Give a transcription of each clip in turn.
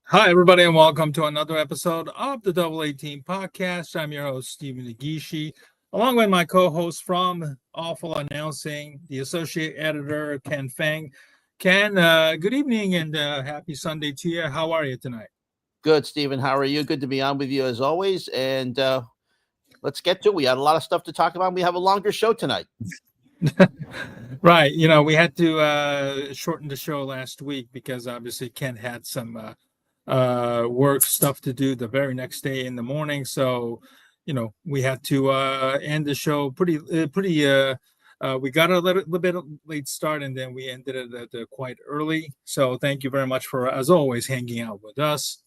Hi, everybody, and welcome to another episode of the Double 18 podcast. I'm your host, Stephen Negishi, along with my co host from Awful Announcing, the associate editor, Ken Fang. Ken, good evening and happy Sunday to you. How are you tonight? Good, Stephen. How are you? Good to be on with you as always. And let's get to it. We had a lot of stuff to talk about. We have a longer show tonight. Right. We had to shorten the show last week because obviously Ken had some work stuff to do the very next day in the morning. So, we had to end the show we got a little bit late start and then we ended it at quite early. So thank you very much for, as always, hanging out with us.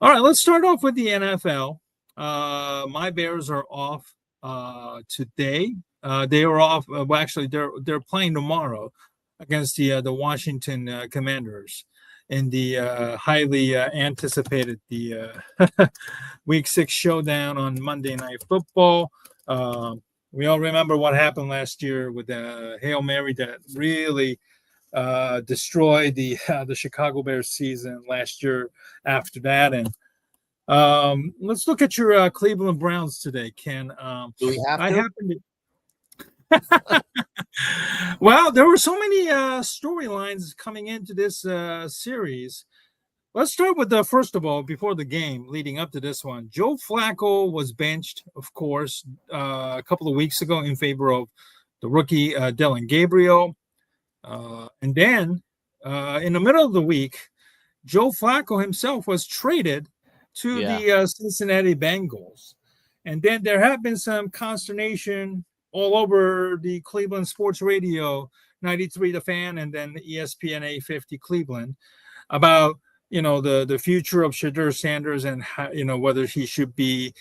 All right, let's start off with the NFL. My Bears are off today. They are off. Well, actually, they're playing tomorrow against the Washington Commanders in the highly anticipated Week 6 showdown on Monday Night Football. We all remember what happened last year with the Hail Mary that really destroyed the Chicago Bears season last year after that. And let's look at your Cleveland Browns today, Ken. Do we have I to? happen to. Well, there were so many storylines coming into this series. Let's start with first of all, before the game leading up to this one, Joe Flacco was benched, of course, a couple of weeks ago in favor of the rookie Dylan Gabriel. And then in the middle of the week, Joe Flacco himself was traded to the Cincinnati Bengals. And then there have been some consternation all over the Cleveland Sports Radio, 93 The Fan, and then ESPN 850 Cleveland about, the future of Shadur Sanders and how, whether he should be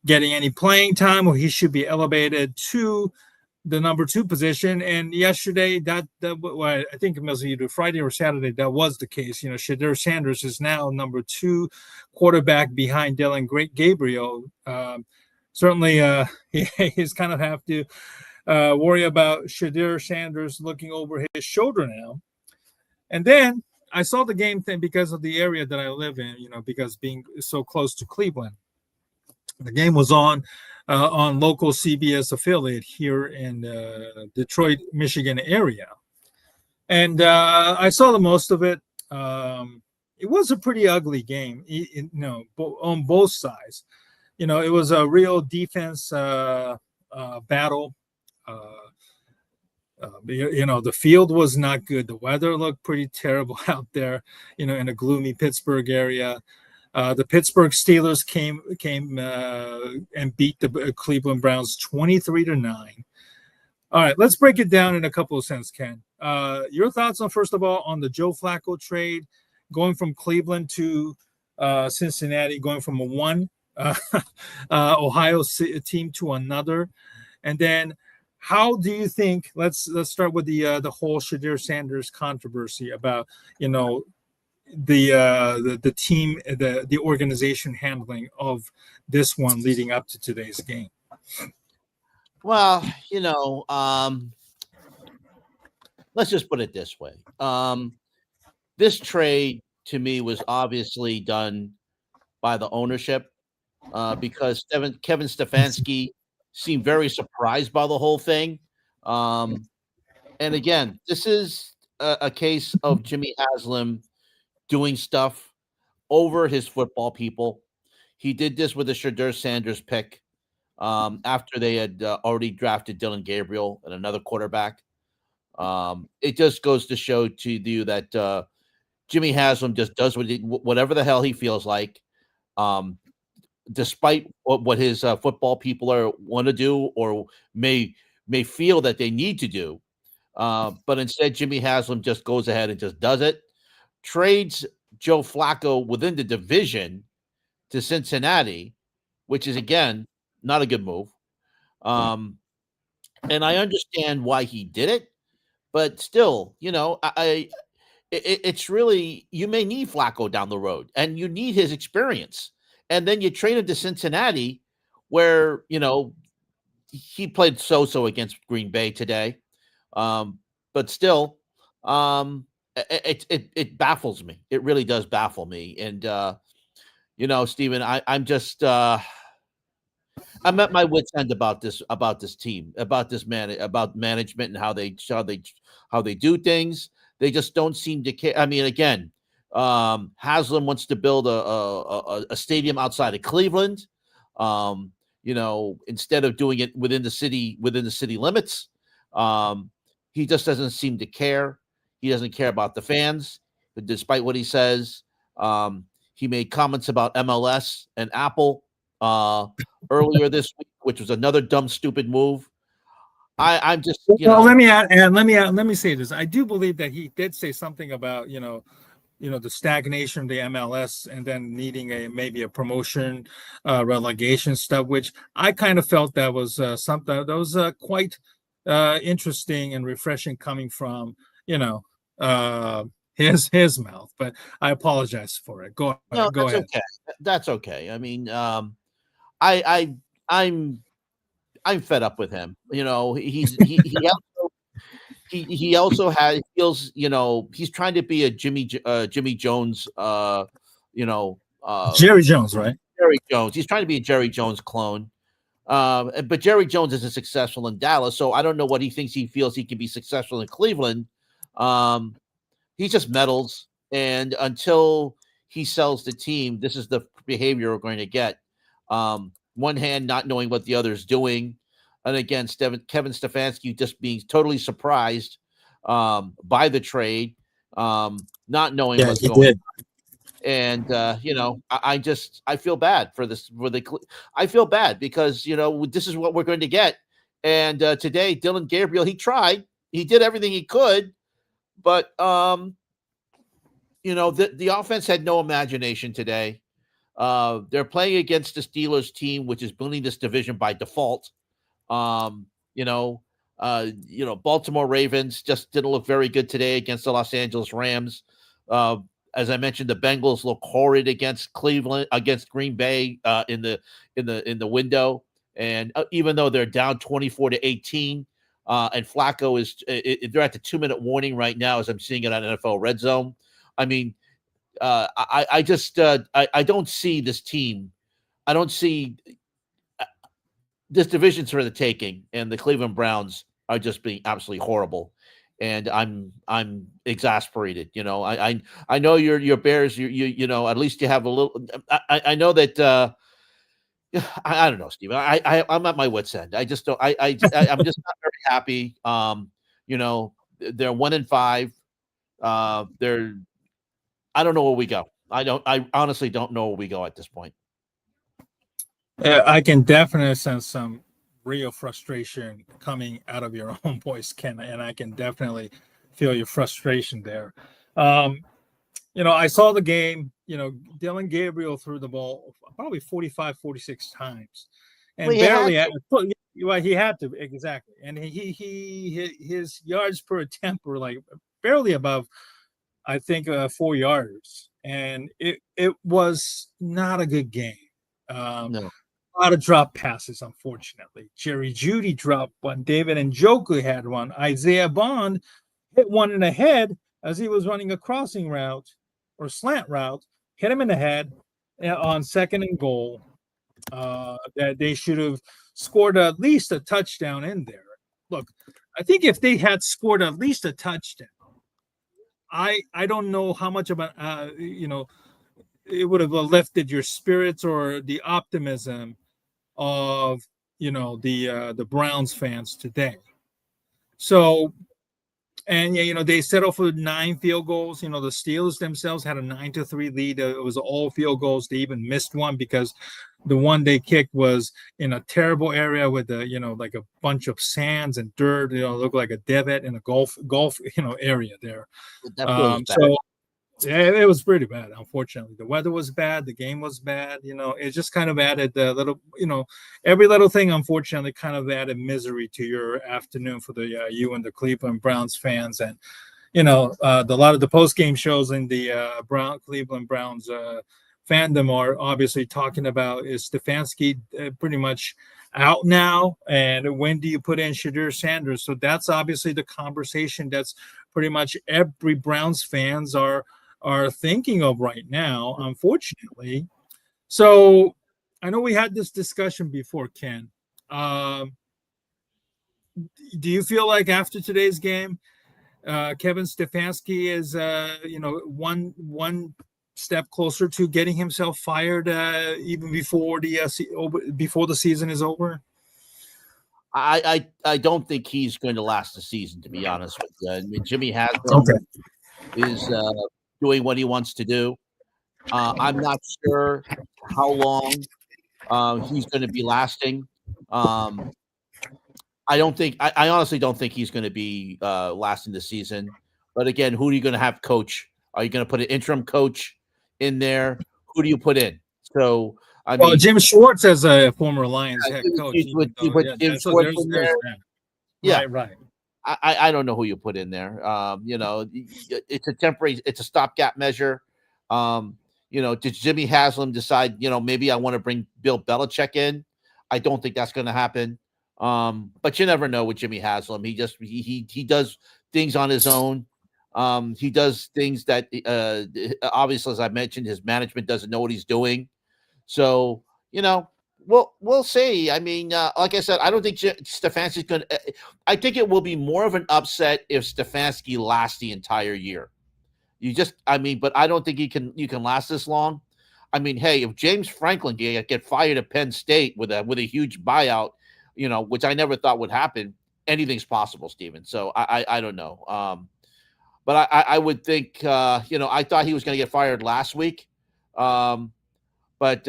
getting any playing time or he should be elevated to the number 2 position. And yesterday, I think it was either Friday or Saturday, that was the case. Shadur Sanders is now number 2 quarterback behind Dylan Gabriel. Certainly, he's kind of have to worry about Shadur Sanders looking over his shoulder now. And then I saw the game thing because of the area that I live in, because being so close to Cleveland. The game was on local CBS affiliate here in Detroit, Michigan area. And I saw the most of it. It was a pretty ugly game, on both sides. It was a real defense battle. The field was not good. The weather looked pretty terrible out there, in a gloomy Pittsburgh area. The Pittsburgh Steelers came and beat the Cleveland Browns 23-9. All right, let's break it down in a couple of cents, Ken. Your thoughts on, first of all, on the Joe Flacco trade, going from Cleveland to Cincinnati, going from one Ohio team to another, and then how do you think? Let's start with the whole Shadur Sanders controversy about the team, the organization handling of this one leading up to today's game. Well, let's just put it this way. This trade to me was obviously done by the ownership because Kevin Stefanski seemed very surprised by the whole thing. And again, this is a case of Jimmy Haslam doing stuff over his football people. He did this with the Shadur Sanders pick after they had already drafted Dylan Gabriel and another quarterback. It just goes to show to you that Jimmy Haslam just does whatever the hell he feels like, despite what his football people want to do or may feel that they need to do. But instead, Jimmy Haslam just goes ahead and just does it. Trades Joe Flacco within the division to Cincinnati, which is, again, not a good move. And I understand why he did it, but still, it's really, you may need Flacco down the road and you need his experience. And then you trade him to Cincinnati where, he played so-so against Green Bay today. But still, it baffles me. It really does baffle me. And Stephen, I'm at my wit's end about this team, about management and how they do things. They just don't seem to care. I mean, again, Haslam wants to build a stadium outside of Cleveland. Instead of doing it within the city limits. He just doesn't seem to care. He doesn't care about the fans, despite what he says. He made comments about MLS and Apple earlier this week, which was another dumb, stupid move. I'm just, let me say this. I do believe that he did say something about the stagnation of the MLS and then needing maybe a promotion, relegation stuff, which I kind of felt that was something that was quite interesting and refreshing coming from his mouth. But I apologize for it. Go ahead. Okay. That's okay. I mean, I'm fed up with him. He also feels, he's trying to be a Jimmy Jones, Jerry Jones, right? Jerry Jones. He's trying to be a Jerry Jones clone. But Jerry Jones isn't successful in Dallas, so I don't know what he thinks. He feels he can be successful in Cleveland. He just meddles, and until he sells the team, this is the behavior we're going to get. One hand not knowing what the other's doing. And again, Kevin Stefanski just being totally surprised by the trade, not knowing what's going on. And I feel bad for this. I feel bad because this is what we're going to get. And today, Dillon Gabriel, he tried. He did everything he could, but the offense had no imagination today. They're playing against the Steelers team, which is winning this division by default. Baltimore Ravens just didn't look very good today against the Los Angeles Rams. As I mentioned, the Bengals look horrid against Green Bay in the window. And even though they're down 24-18, and Flacco they're at the 2-minute warning right now, as I'm seeing it on NFL Red Zone. I mean, I don't see this team. I don't see this division's for the taking, and the Cleveland Browns are just being absolutely horrible. And I'm exasperated. I know your Bears. At least you have a little. I know that. I don't know, Steve. I'm at my wit's end. I just don't. I'm just not very happy. They're 1-5. I don't know where we go. I honestly don't know where we go at this point. I can definitely sense some real frustration coming out of your own voice, Ken, and I can definitely feel your frustration there. I saw the game. Dillon Gabriel threw the ball probably 45, 46 times, and he had to exactly. And his yards per attempt were like barely above, I think, 4 yards, and it was not a good game. No. A lot of drop passes, unfortunately. Jerry Jeudy dropped one. David Njoku had one. Isaiah Bond hit one in the head as he was running a crossing route or slant route. Hit him in the head on 2nd and goal. That they should have scored at least a touchdown in there. Look, I think if they had scored at least a touchdown, I don't know how much of it would have lifted your spirits or the optimism of the Browns fans today. So, and they settled for 9 field goals. The Steelers themselves had a 9-3 lead. It was all field goals. They even missed one because the one they kicked was in a terrible area with like a bunch of sands and dirt. Looked like a divot in a golf area there. So yeah, it was pretty bad. Unfortunately, the weather was bad. The game was bad. It just kind of added the little, every little thing. Unfortunately, kind of added misery to your afternoon for the you and the Cleveland Browns fans, and a lot of the post game shows in the Cleveland Browns fandom are obviously talking about is Stefanski pretty much out now, and when do you put in Shadir Sanders? So that's obviously the conversation that's pretty much every Browns fans are thinking of right now, unfortunately. So I know we had this discussion before, Ken. Do you feel like after today's game, Kevin Stefanski is one step closer to getting himself fired even before the season is over? I don't think he's going to last the season, to be honest with you. I mean, Jimmy Haslam Okay. is doing what he wants to do. I'm not sure how long he's going to be lasting. I honestly don't think he's going to be lasting the season. But again, who are you going to have coach? Are you going to put an interim coach in there? Who do you put in? So, I Well, mean, Jim Schwartz as a former Lions head coach. you put Jim So Schwartz in there. Yeah. Right. I don't know who you put in there. It's a temporary, it's a stopgap measure. Did Jimmy Haslam decide, maybe I want to bring Bill Belichick in? I don't think that's going to happen. But you never know with Jimmy Haslam. He does things on his own. He does things that obviously, as I mentioned, his management doesn't know what he's doing. So, we'll see. I mean, like I said, I don't think Stefanski's going to. I think it will be more of an upset if Stefanski lasts the entire year. But I don't think you can last this long. I mean, hey, if James Franklin get fired at Penn State with a huge buyout, which I never thought would happen, anything's possible, Steven. So I don't know. But I would think, I thought he was going to get fired last week. But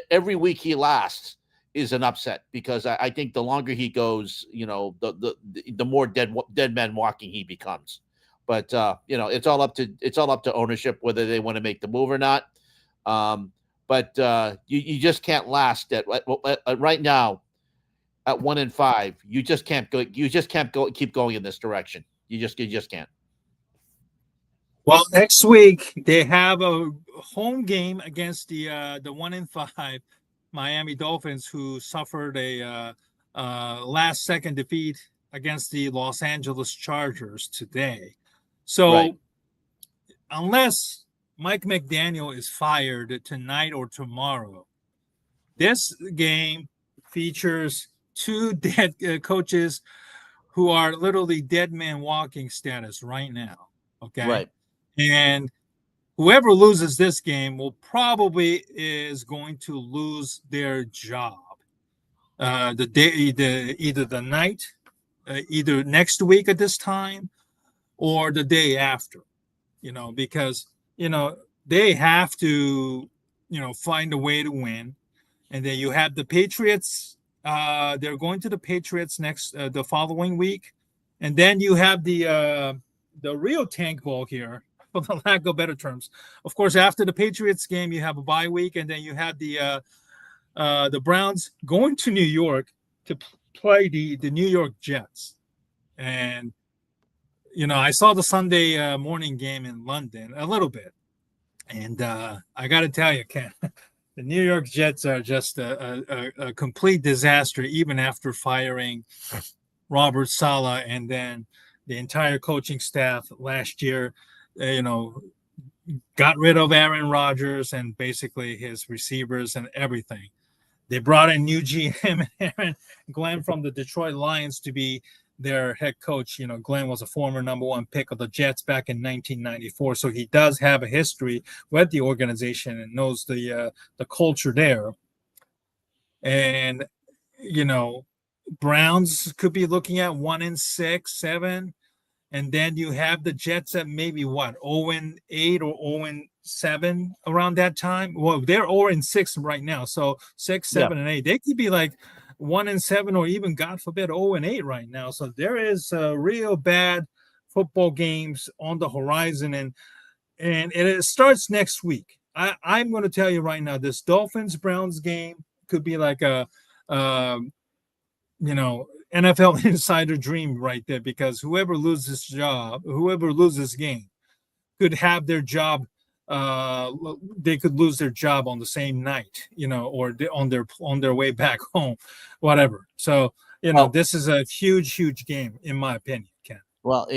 every week he lasts is an upset because I think the longer he goes, the more dead man walking he becomes. But it's all up to ownership whether they want to make the move or not. But you just can't last at right now at 1-5. You just can't go. You just can't keep going in this direction. You just can't. Well, next week they have a home game against the 1-5 Miami Dolphins, who suffered a last-second defeat against the Los Angeles Chargers today. So, right. Unless Mike McDaniel is fired tonight or tomorrow, this game features two dead coaches who are literally dead man walking status right now. Okay. Right. And whoever loses this game will probably is going to lose their job. The day, either the night, either next week at this time, or the day after, because they have to, find a way to win. And then you have the Patriots. They're going to the Patriots the following week, and then you have the real tank ball here, for the lack of better terms. Of course, after the Patriots game, you have a bye week, and then you have the Browns going to New York to play the New York Jets. And I saw the Sunday morning game in London a little bit, and I got to tell you, Ken, the New York Jets are just a complete disaster, even after firing Robert Saleh and then the entire coaching staff last year. Got rid of Aaron Rodgers and basically his receivers and everything. They brought in new GM Aaron Glenn from the Detroit Lions to be their head coach. Glenn was a former number one pick of the Jets back in 1994. So he does have a history with the organization and knows the culture there. And, Browns could be looking at 1-6, 7. And then you have the Jets at maybe 0-8 or 0-7 around that time. Well, they're 0-6 right now. So 6, 7, and 8. They could be like 1-7 or even, God forbid, 0-8 right now. So there is real bad football games on the horizon, and it starts next week. I'm going to tell you right now, this Dolphins-Browns game could be like a NFL insider dream right there, because whoever loses game could have their job they could lose their job on the same night, or on their way back home, whatever. So Well, this is a huge game in my opinion, Ken. well,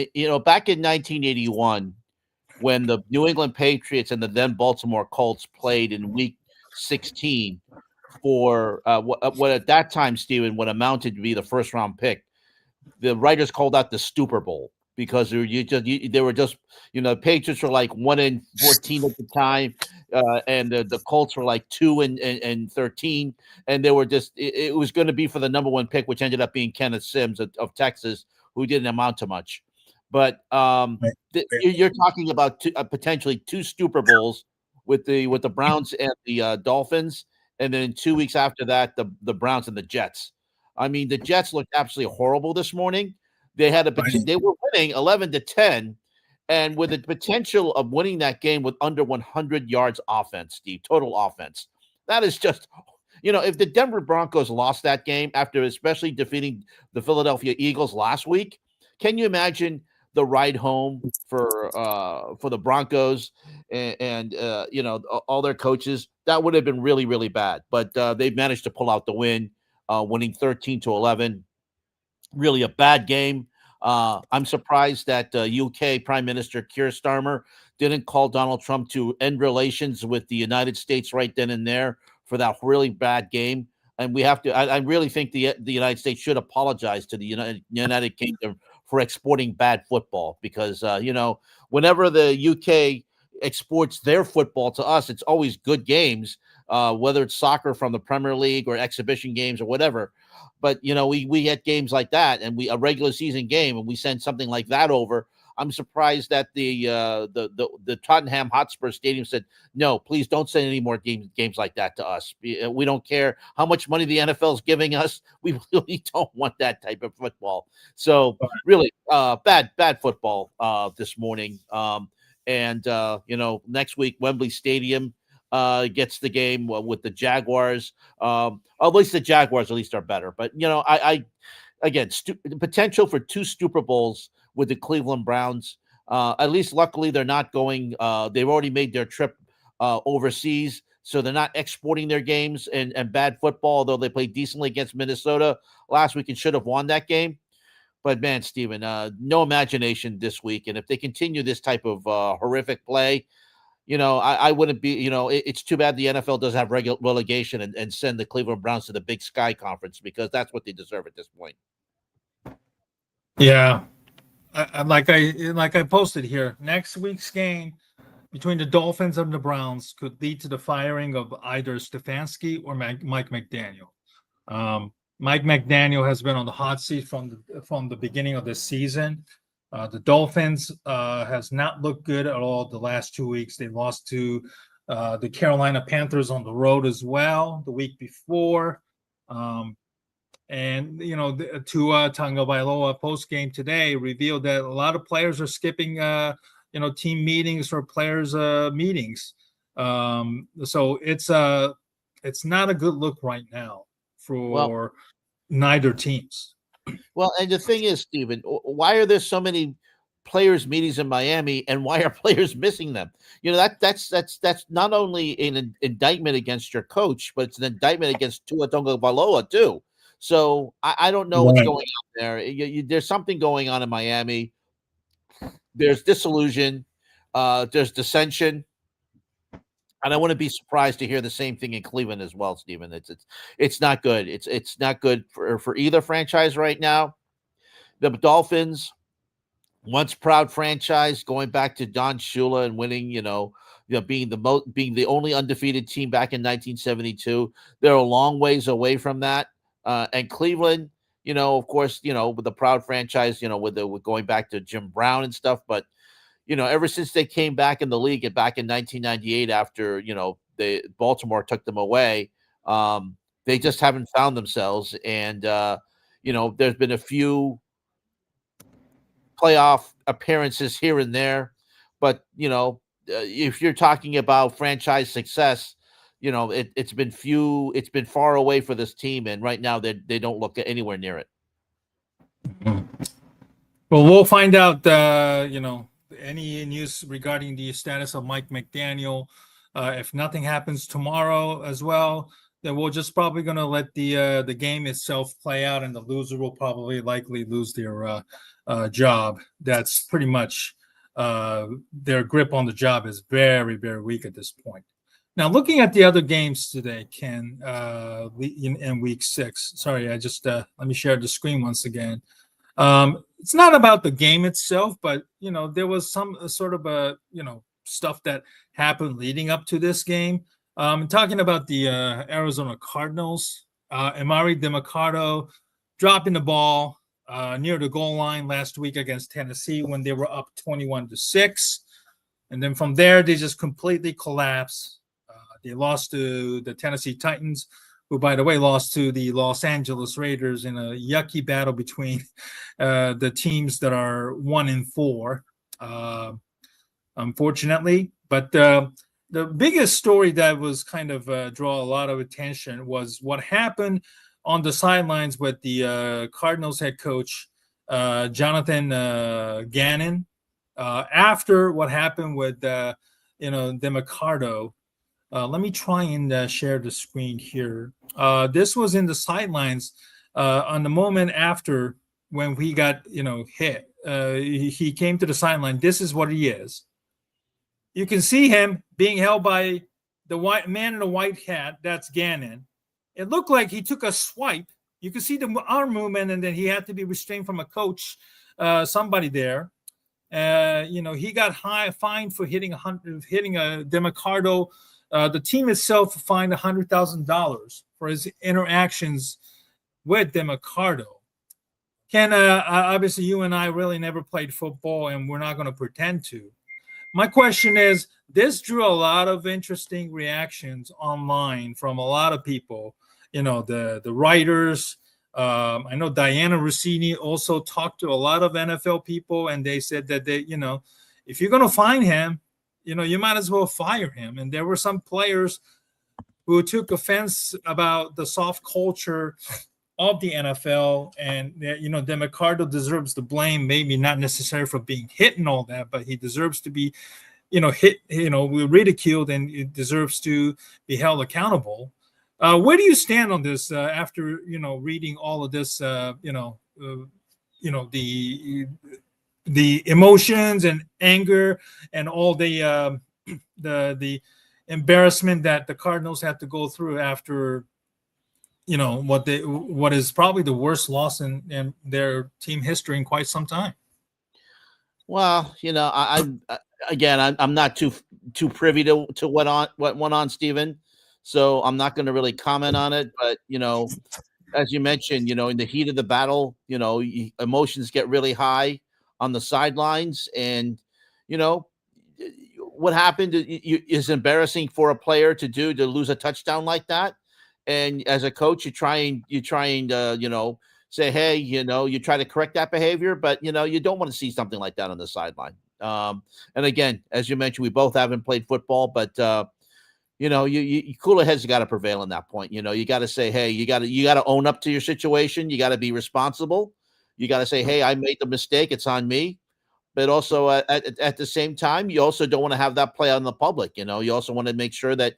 back in 1981, when the New England Patriots and the then Baltimore Colts played in Week 16 for what at that time, Stephen, what amounted to be the first round pick, the writers called that the Stupor Bowl because they were just the Patriots were like 1-14 at the time, and the Colts were like 2-13, and they were just it was going to be for the number one pick, which ended up being Kenneth Sims of Texas, who didn't amount to much. But you're talking about potentially two Stupor Bowls with the Browns and the Dolphins, and then 2 weeks after that, the Browns and the Jets. I mean, the Jets looked absolutely horrible this morning. They were winning 11-10, and with the potential of winning that game with under 100 yards offense, Steve, total offense. That is just, if the Denver Broncos lost that game after especially defeating the Philadelphia Eagles last week, can you imagine the ride home for the Broncos and all their coaches? That would have been really, really bad. But they managed to pull out the win. Winning 13-11, really a bad game. I'm surprised that UK Prime Minister Keir Starmer didn't call Donald Trump to end relations with the United States right then and there for that really bad game. And we have to. I really think the United States should apologize to the United Kingdom for exporting bad football because whenever the UK exports their football to us, it's always good games. Whether it's soccer from the Premier League or exhibition games or whatever. But, we get games like that and a regular season game and we send something like that over. I'm surprised that the Tottenham Hotspur Stadium said, no, please don't send any more games like that to us. We don't care how much money the NFL is giving us. We really don't want that type of football. So really bad football this morning. Next week, Wembley Stadium gets the game with the Jaguars. At least the Jaguars are better. But, again, the potential for two Stupor Bowls with the Cleveland Browns. At least luckily they're not going. They've already made their trip overseas. So they're not exporting their games and bad football, although they played decently against Minnesota last week and should have won that game. But, man, Steven, no imagination this week. And if they continue this type of horrific play, I wouldn't be, it's too bad the NFL doesn't have relegation and send the Cleveland Browns to the Big Sky Conference because that's what they deserve at this point. Yeah. Like I posted here, next week's game between the Dolphins and the Browns could lead to the firing of either Stefanski or Mike McDaniel. Mike McDaniel has been on the hot seat from the beginning of this season. The Dolphins has not looked good at all the last 2 weeks. They lost to the Carolina Panthers on the road as well the week before. And, Tua Tagovailoa post-game today revealed that a lot of players are skipping, team meetings or players' meetings. So it's not a good look right now for neither teams. Well, and the thing is, Stephen, why are there so many players' meetings in Miami, and why are players missing them? That's not only an indictment against your coach, but it's an indictment against Tua Tagovailoa too. So I don't know what's going on there. There's something going on in Miami. There's disillusion. There's dissension. And I wouldn't be surprised to hear the same thing in Cleveland as well, Stephen. It's not good. It's not good for either franchise right now. The Dolphins, once proud franchise, going back to Don Shula and winning, being the only undefeated team back in 1972. They're a long ways away from that. And Cleveland, of course, with the proud franchise, with going back to Jim Brown and stuff, but ever since they came back in the league and back in 1998 after, Baltimore took them away, they just haven't found themselves. And, there's been a few playoff appearances here and there. But, if you're talking about franchise success, it's been far away for this team. And right now they don't look anywhere near it. Well, we'll find out, any news regarding the status of Mike McDaniel? If nothing happens tomorrow as well, then we're just probably going to let the game itself play out, and the loser will probably likely lose their job. That's pretty much their grip on the job is very, very weak at this point. Now, looking at the other games today, Ken, in week 6. Sorry, I just let me share the screen once again. It's not about the game itself, but there was some sort of stuff that happened leading up to this game. Talking about the Arizona Cardinals, Emari Demercado dropping the ball near the goal line last week against Tennessee when they were up 21-6, and then from there they just completely collapsed. They lost to the Tennessee Titans, who, by the way, lost to the Los Angeles Raiders in a yucky battle between the teams that are 1-4, unfortunately. But the biggest story that was kind of draw a lot of attention was what happened on the sidelines with the Cardinals head coach, Jonathan Gannon, after what happened with Demercado. Let me try and share the screen here. This was in the sidelines on the moment after when we got hit. He came to the sideline. This is what he is. You can see him being held by the white man in the white hat. That's Gannon. It looked like he took a swipe. You can see the arm movement, and then he had to be restrained from a coach, somebody there. He got fined for hitting a Demercado. The team itself fined $100,000 for his interactions with Demercado. Ken, obviously you and I really never played football, and we're not going to pretend to. My question is, this drew a lot of interesting reactions online from a lot of people, the writers. I know Diana Rossini also talked to a lot of NFL people, and they said that if you're going to fine him, you might as well fire him. And there were some players who took offense about the soft culture of the NFL, and Demercado deserves the blame, maybe not necessarily for being hit and all that, but he deserves to be, hit, ridiculed, and it deserves to be held accountable. Where do you stand on this after reading all of this? The emotions and anger and all the embarrassment that the Cardinals have to go through after what is probably the worst loss in their team history in quite some time. Well, I'm not too privy to what went on, Stephen. So I'm not going to really comment on it. But as you mentioned, in the heat of the battle, emotions get really high on the sidelines, and what happened is embarrassing for a player to lose a touchdown like that. And as a coach, you try and say, hey, you try to correct that behavior, but you don't want to see something like that on the sideline. And again, as you mentioned, we both haven't played football, but cooler heads got to prevail in that point. You got to say, hey, you got to own up to your situation. You got to be responsible. You got to say, hey, I made the mistake. It's on me. But also at the same time, you also don't want to have that play out in the public. You also want to make sure that,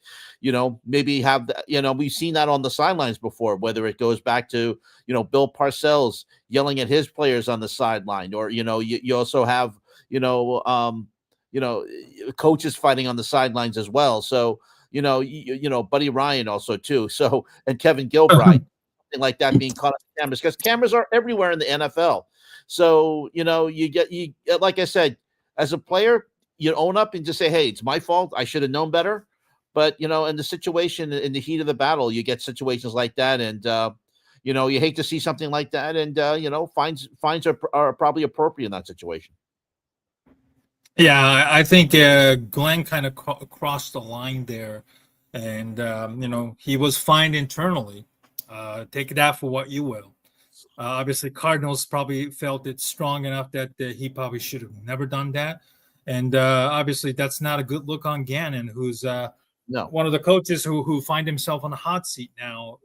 maybe have, we've seen that on the sidelines before, whether it goes back to, Bill Parcells yelling at his players on the sideline, or, you also have, coaches fighting on the sidelines as well. So, Buddy Ryan also too. So, and Kevin Gilbride, something like that being caught on cameras, because cameras are everywhere in the NFL. So, you like I said, as a player, you own up and just say, hey, it's my fault. I should have known better. But, in the situation, in the heat of the battle, you get situations like that. And, you hate to see something like that. And, fines are probably appropriate in that situation. Yeah, I think Glenn kind of crossed the line there. And, he was fined internally. Take that for what you will. Obviously, Cardinals probably felt it strong enough that he probably should have never done that. And obviously, that's not a good look on Gannon, who's one of the coaches who find himself on the hot seat now,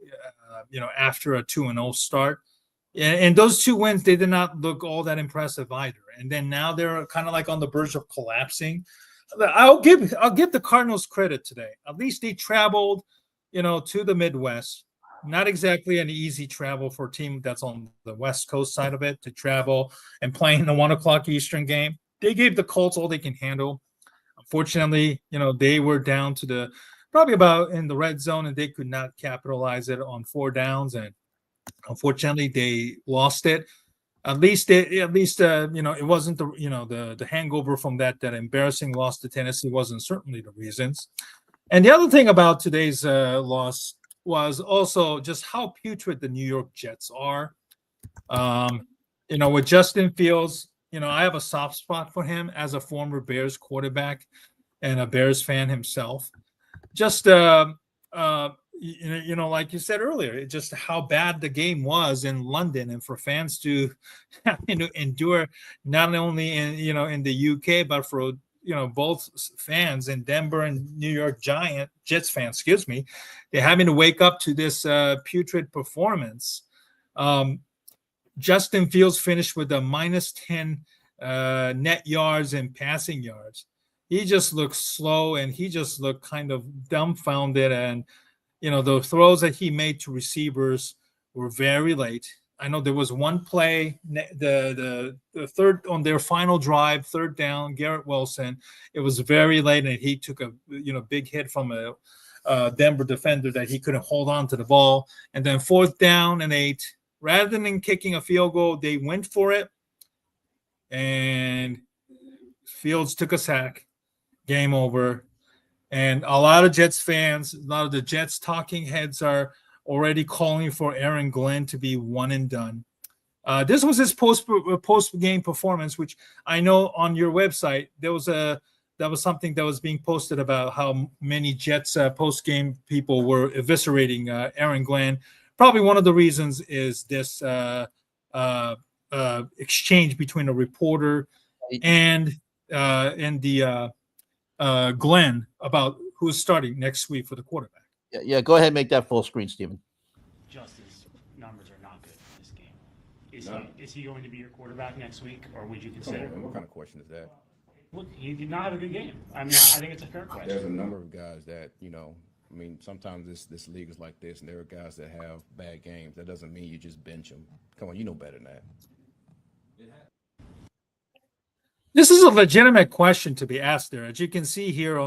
after a 2-0 start. And those 2 wins, they did not look all that impressive either. and then now they're kind of like on the verge of collapsing. I'll give the Cardinals credit today. At least they traveled, to the Midwest. Not exactly an easy travel for a team that's on the West Coast side of it to travel and playing the 1:00 Eastern game. They gave the Colts all they can handle. Unfortunately, they were down to probably about in the red zone, and they could not capitalize it on 4 downs. And unfortunately, they lost it. At least, it wasn't the hangover from that embarrassing loss to Tennessee wasn't certainly the reasons. And the other thing about today's loss was also just how putrid the New York Jets are. With Justin Fields, I have a soft spot for him as a former Bears quarterback and a Bears fan himself. Just, like you said earlier, just how bad the game was in London, and for fans to endure not only in the UK, but for both fans in Denver and New York Jets fans, they're having to wake up to this putrid performance. Justin Fields finished with a -10 net yards and passing yards. He just looked slow, and he just looked kind of dumbfounded. And the throws that he made to receivers were very late. I know there was one play, the third on their final drive, 3rd down, Garrett Wilson. It was very late, and he took a big hit from a Denver defender that he couldn't hold on to the ball. And then 4th down and 8, rather than kicking a field goal, they went for it, and Fields took a sack. Game over. And a lot of Jets fans, a lot of the Jets talking heads are already calling for Aaron Glenn to be one and done. This was his post-game performance, which I know on your website that was something that was being posted about how many Jets post-game people were eviscerating Aaron Glenn. Probably one of the reasons is this exchange between a reporter and the Glenn about who's starting next week for the quarterback. Yeah. Go ahead and make that full screen, Stephen. Justin's numbers are not good in this game. Is he going to be your quarterback next week, or would you consider? What kind of question is that? Look, he did not have a good game. I mean, I think it's a fair question. There's a number of guys that sometimes this league is like this, and there are guys that have bad games. That doesn't mean you just bench them. Come on, you know better than that. This is a legitimate question to be asked there. As you can see here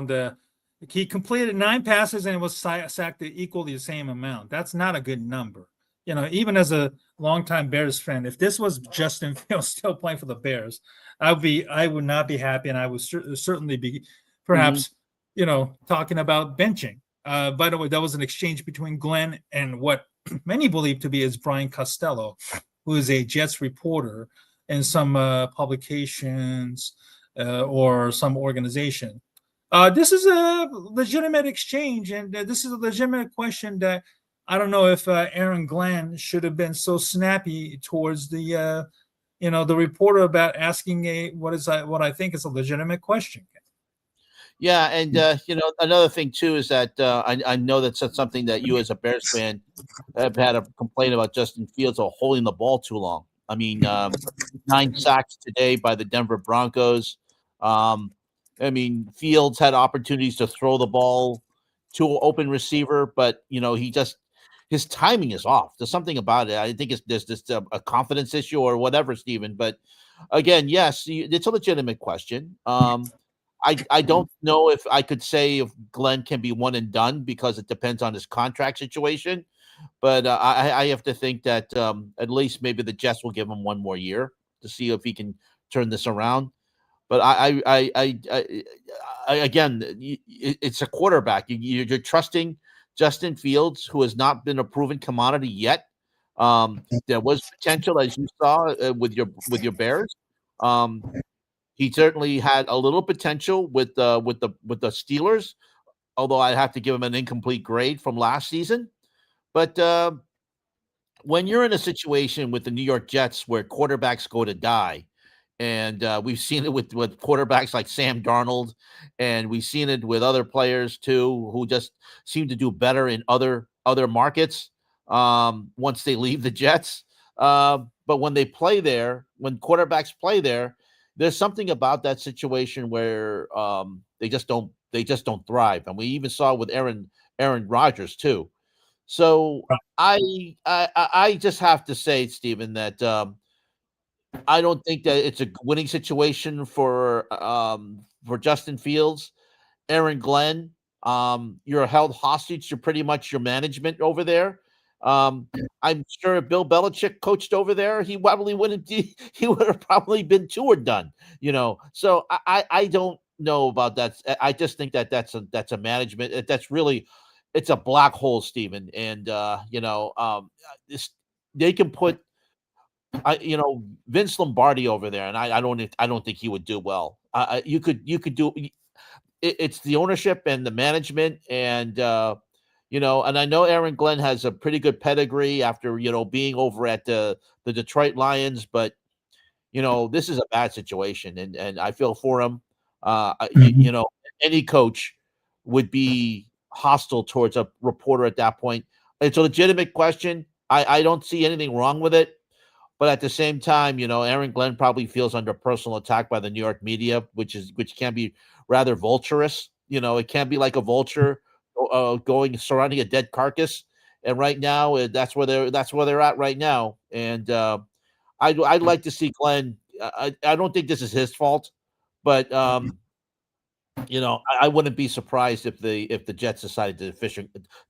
he completed 9 passes and it was sacked equally the same amount. That's not a good number. Even as a longtime Bears fan, if this was Justin Fields still playing for the Bears, I would not be happy, and I would certainly be perhaps, talking about benching. By the way, that was an exchange between Glenn and what many believe to be is Brian Costello, who is a Jets reporter in some publications or some organization. This is a legitimate exchange, and this is a legitimate question that I don't know if Aaron Glenn should have been so snappy towards the reporter about asking what I think is a legitimate question. Yeah, and another thing too is that I know that's something that you as a Bears fan have had a complaint about Justin Fields holding the ball too long. I mean, 9 sacks today by the Denver Broncos. Fields had opportunities to throw the ball to an open receiver, but his timing is off. There's something about it. I think there's just a confidence issue or whatever, Stephen. But again, yes, it's a legitimate question. I don't know if I could say if Glenn can be one and done because it depends on his contract situation. But I have to think that at least maybe the Jets will give him one more year to see if he can turn this around. But again, it's a quarterback. You're trusting Justin Fields, who has not been a proven commodity yet. There was potential, as you saw with your Bears. He certainly had a little potential with the Steelers, although I have to give him an incomplete grade from last season. But when you're in a situation with the New York Jets where quarterbacks go to die, and we've seen it with quarterbacks like Sam Darnold, and we've seen it with other players too who just seem to do better in other markets once they leave the Jets. But when they play there, when quarterbacks play there, there's something about that situation where they just don't thrive, and we even saw with Aaron Rodgers too. So I just have to say, Stephen, that I don't think that it's a winning situation for Justin Fields. Aaron Glenn, you're held hostage to pretty much your management over there. I'm sure if Bill Belichick coached over there, he probably wouldn't. He would have probably been 2 or done. So I don't know about that. I just think that that's a management. That's really, it's a black hole, Stephen. And they can put Vince Lombardi over there, and I don't think he would do well. You could do. It's the ownership and the management, and and I know Aaron Glenn has a pretty good pedigree after being over at the Detroit Lions, but this is a bad situation, and I feel for him. Any coach would be hostile towards a reporter at that point. It's a legitimate question. I don't see anything wrong with it. But at the same time, Aaron Glenn probably feels under personal attack by the New York media, which can be rather vulturous. It can be like a vulture surrounding a dead carcass. And right now, that's where they're at right now. And I'd like to see Glenn. I don't think this is his fault, but I wouldn't be surprised if the Jets decided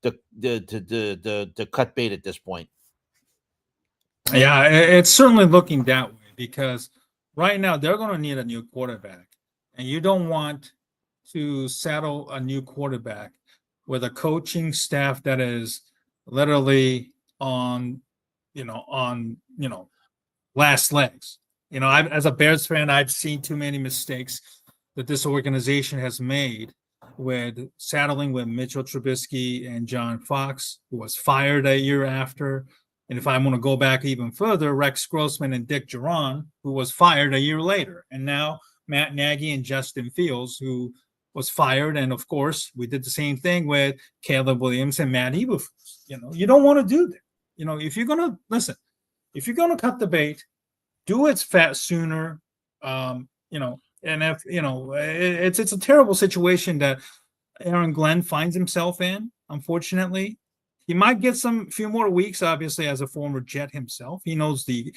to cut bait at this point. Yeah, it's certainly looking that way because right now they're going to need a new quarterback, and you don't want to saddle a new quarterback with a coaching staff that is literally on last legs. As a Bears fan, I've seen too many mistakes that this organization has made with saddling with Mitchell Trubisky and John Fox, who was fired a year after. And if I want to go back even further, Rex Grossman and Dick Duran, who was fired a year later. And now Matt Nagy and Justin Fields, who was fired. And of course, we did the same thing with Caleb Williams and Matt Eberflus. You don't want to do that. If you're going to listen, if you're going to cut the bait, do it sooner. And if it's a terrible situation that Aaron Glenn finds himself in, unfortunately. He might get few more weeks, obviously, as a former Jet himself. He knows the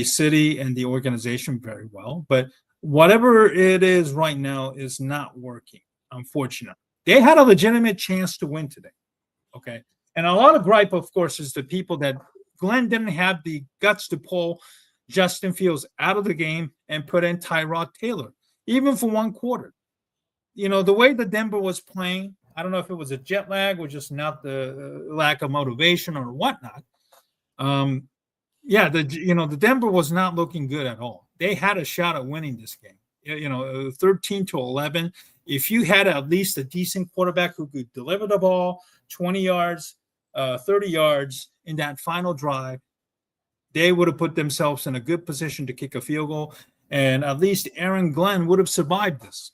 city and the organization very well. But whatever it is right now is not working, unfortunately. They had a legitimate chance to win today, okay? And a lot of gripe, of course, is the people that Glenn didn't have the guts to pull Justin Fields out of the game and put in Tyrod Taylor, even for one quarter. The way that Denver was playing, I don't know if it was a jet lag or just not the lack of motivation or whatnot. The Denver was not looking good at all. They had a shot at winning this game. 13-11. If you had at least a decent quarterback who could deliver the ball 20 yards, 30 yards in that final drive, they would have put themselves in a good position to kick a field goal, and at least Aaron Glenn would have survived this.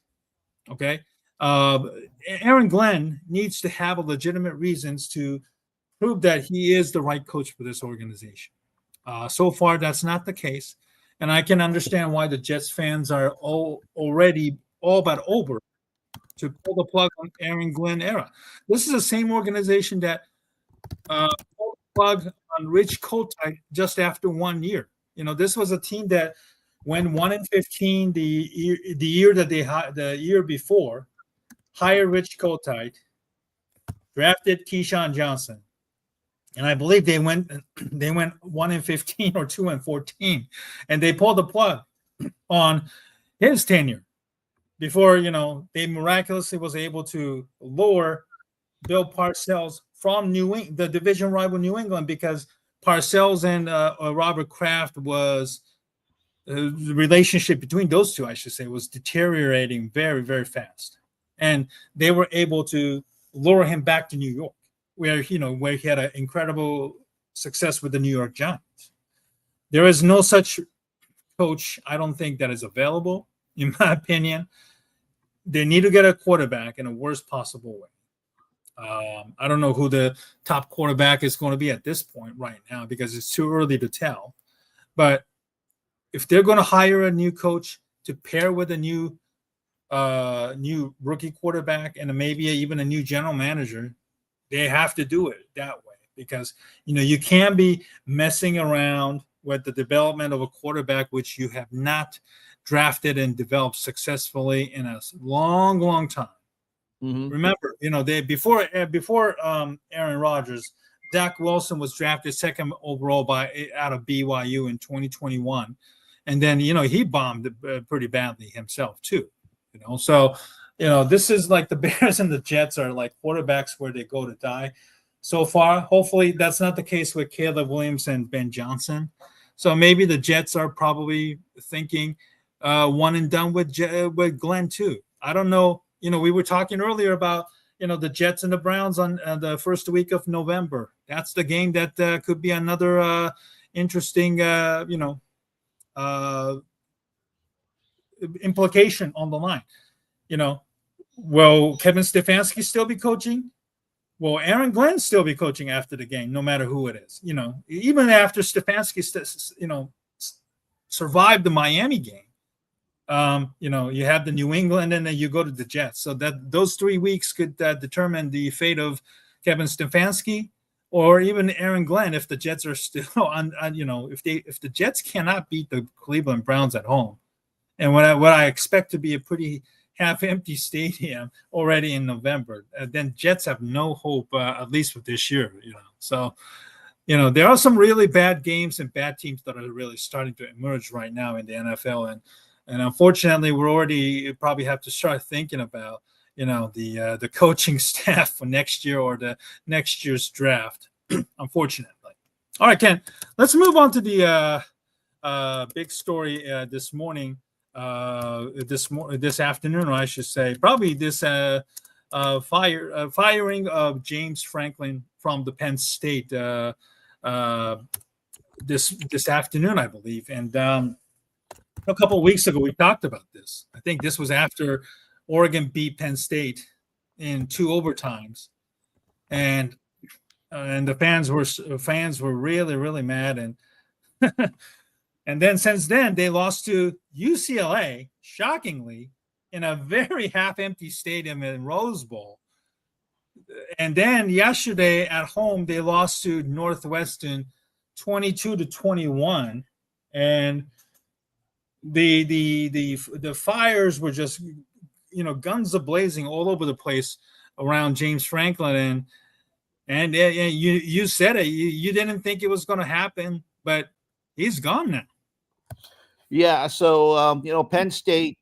Okay. Aaron Glenn needs to have a legitimate reasons to prove that he is the right coach for this organization. So far, that's not the case. And I can understand why the Jets fans are already all but over to pull the plug on Aaron Glenn era. This is the same organization that pulled the plug on Rich Kotite just after 1 year. This was a team that went 1-15 the year before. Hired Rich Kotite, drafted Keyshawn Johnson, and I believe they went 1-15 or 2-14, and they pulled the plug on his tenure before they miraculously was able to lure Bill Parcells from the division rival New England, because Parcells and Robert Kraft was the relationship between those two, I should say, was deteriorating very, very fast. And they were able to lure him back to New York, where he had an incredible success with the New York Giants. There is no such coach, I don't think, that is available, in my opinion. They need to get a quarterback in the worst possible way. I don't know who the top quarterback is going to be at this point right now, because it's too early to tell. But if they're going to hire a new coach, to pair with a new rookie quarterback and maybe even a new general manager, they have to do it that way, because you can't be messing around with the development of a quarterback which you have not drafted and developed successfully in a long time. Mm-hmm. Remember, they before Aaron Rodgers, Dak Wilson was drafted second overall out of BYU in 2021, and then he bombed pretty badly himself too. So this is like the Bears and the Jets are like quarterbacks where they go to die so far. Hopefully that's not the case with Caleb Williams and Ben Johnson. So maybe the Jets are probably thinking one and done with Glenn too. I don't know. We were talking earlier about the Jets and the Browns on the first week of November. That's the game that could be another interesting implication on the line. Will Kevin Stefanski still be coaching? Will Aaron Glenn still be coaching after the game, no matter who it is? Even after Stefanski survived the Miami game, you have the New England and then you go to the Jets. So that those 3 weeks could determine the fate of Kevin Stefanski or even Aaron Glenn if the Jets are still on if the Jets cannot beat the Cleveland Browns at home, and what I expect to be a pretty half-empty stadium already in November, then Jets have no hope, at least for this year. So there are some really bad games and bad teams that are really starting to emerge right now in the NFL, and unfortunately, we're already probably have to start thinking about the coaching staff for next year or the next year's draft. Unfortunately. All right, Ken, let's move on to the big story this morning. This afternoon, or I should say, probably this firing of James Franklin from the Penn State this afternoon, I believe. And a couple of weeks ago, we talked about this. I think this was after Oregon beat Penn State in 2 overtimes, and the fans were really mad, and and then since then they lost to UCLA, shockingly, in a very half-empty stadium in Rose Bowl. And then yesterday at home they lost to Northwestern 22-21, and the fires were just guns a-blazing all over the place around James Franklin, and you said it, you didn't think it was going to happen, but he's gone now. Yeah, so Penn State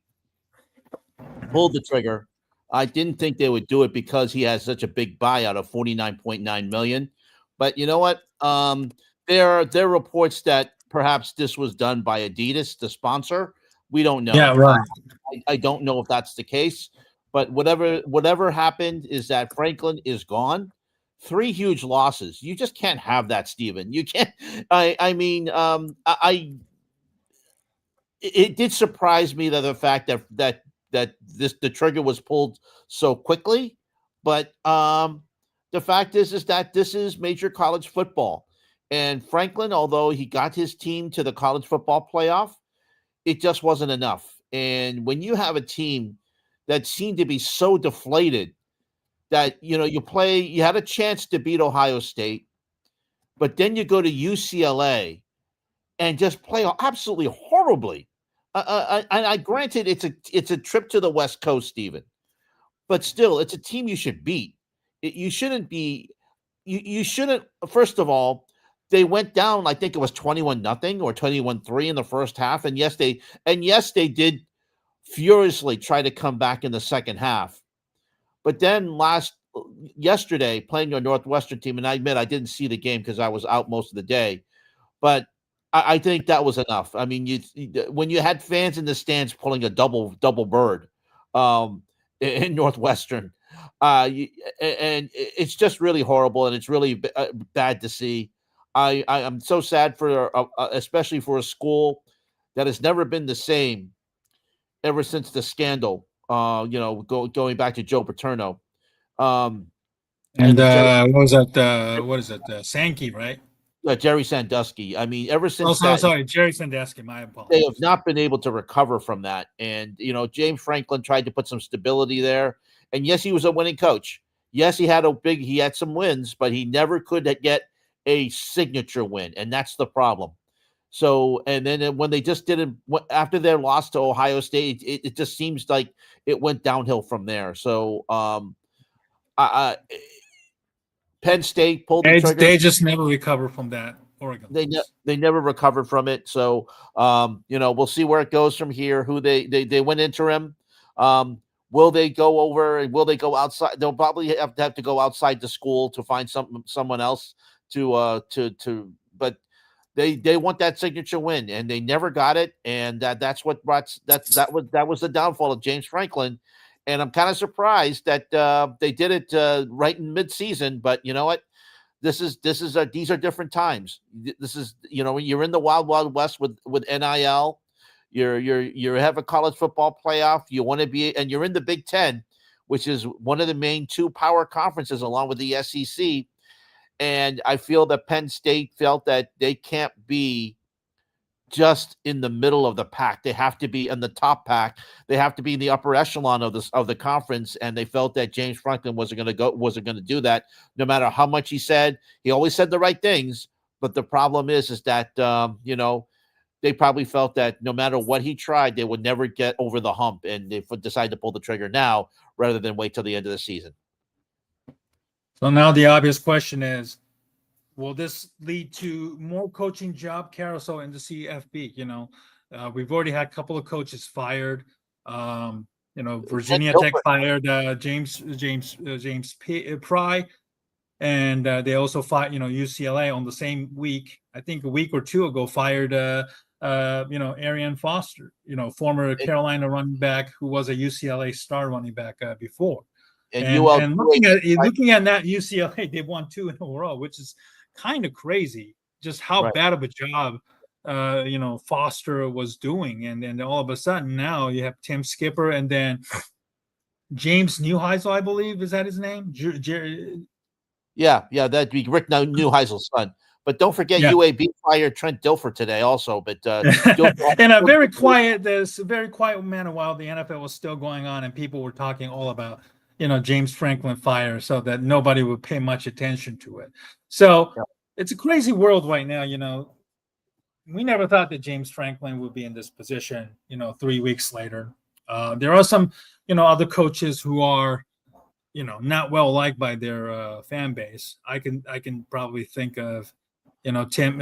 pulled the trigger. I didn't think they would do it because he has such a big buyout of $49.9 million. But you know what? There are reports that perhaps this was done by Adidas, the sponsor. We don't know. Yeah, right. I don't know if that's the case. But whatever happened is that Franklin is gone. 3 huge losses. You just can't have that, Steven. You can't. It did surprise me that the fact that the trigger was pulled so quickly, but the fact is that this is major college football, and Franklin, although he got his team to the college football playoff, it just wasn't enough. And when you have a team that seemed to be so deflated that you had a chance to beat Ohio State, but then you go to UCLA and just play absolutely horribly. I granted it's a trip to the West Coast, Stephen, but still, it's a team you should beat. You shouldn't be. You shouldn't. First of all, they went down. I think it was 21-0 or 21-3 in the first half, and yes, they did furiously try to come back in the second half. But then yesterday, playing your Northwestern team, and I admit I didn't see the game because I was out most of the day, but I think that was enough. I mean, when you had fans in the stands pulling a double bird in Northwestern, and it's just really horrible, and it's really bad to see. I'm so sad especially for a school that has never been the same ever since the scandal. Going back to Joe Paterno. What was that? What is it? Sankey, right? Jerry Sandusky. I mean, ever since sorry, Jerry Sandusky. My apologies. they have not been able to recover from that. And, James Franklin tried to put some stability there. And yes, he was a winning coach. Yes, he had some wins, but he never could get a signature win. And that's the problem. So, and then when they just didn't, after their loss to Ohio State, it just seems like it went downhill from there. So, Penn State pulled the trigger. They just never recovered from that. Oregon. They never recovered from it. So, we'll see where it goes from here. Who they went interim. Will they go over and will they go outside? They'll probably have to go outside the school to find someone else but they want that signature win and they never got it. And that was the downfall of James Franklin. And I'm kind of surprised that they did it right in mid-season, but you know what? These are different times. This is, you're in the wild west with NIL. You have a college football playoff. You want to be, and you're in the Big Ten, which is one of the main two power conferences along with the SEC. And I feel that Penn State felt that they can't be just in the middle of the pack. They have to be in the top pack. They have to be in the upper echelon of the conference. And they felt that James Franklin wasn't going to do that. No matter how much he said, he always said the right things. But the problem is that they probably felt that no matter what he tried, they would never get over the hump, and they decided to pull the trigger now rather than wait till the end of the season. So now the obvious question is, will this lead to more coaching job carousel in the CFB? We've already had a couple of coaches fired. Virginia Tech fired James Pry, and they also fired UCLA on the same week. I think a week or two ago fired Arian Foster, former Carolina running back who was a UCLA star running back before. And looking at that UCLA, they won 2 in a row, which is kind of crazy. Just how bad of a job, Foster was doing, and then all of a sudden now you have Tim Skipper and then James Neuheisel, I believe, is that his name? Yeah, that'd be Rick Neuheisel's son. But don't forget, UAB fired Trent Dilfer today also. But in a very quiet manner while the NFL was still going on and people were talking all about, James Franklin fire, so that nobody would pay much attention to it. So it's a crazy world right now. We never thought that James Franklin would be in this position, 3 weeks later. There are some, other coaches who are, not well liked by their fan base. I can probably think of, Tim, Tim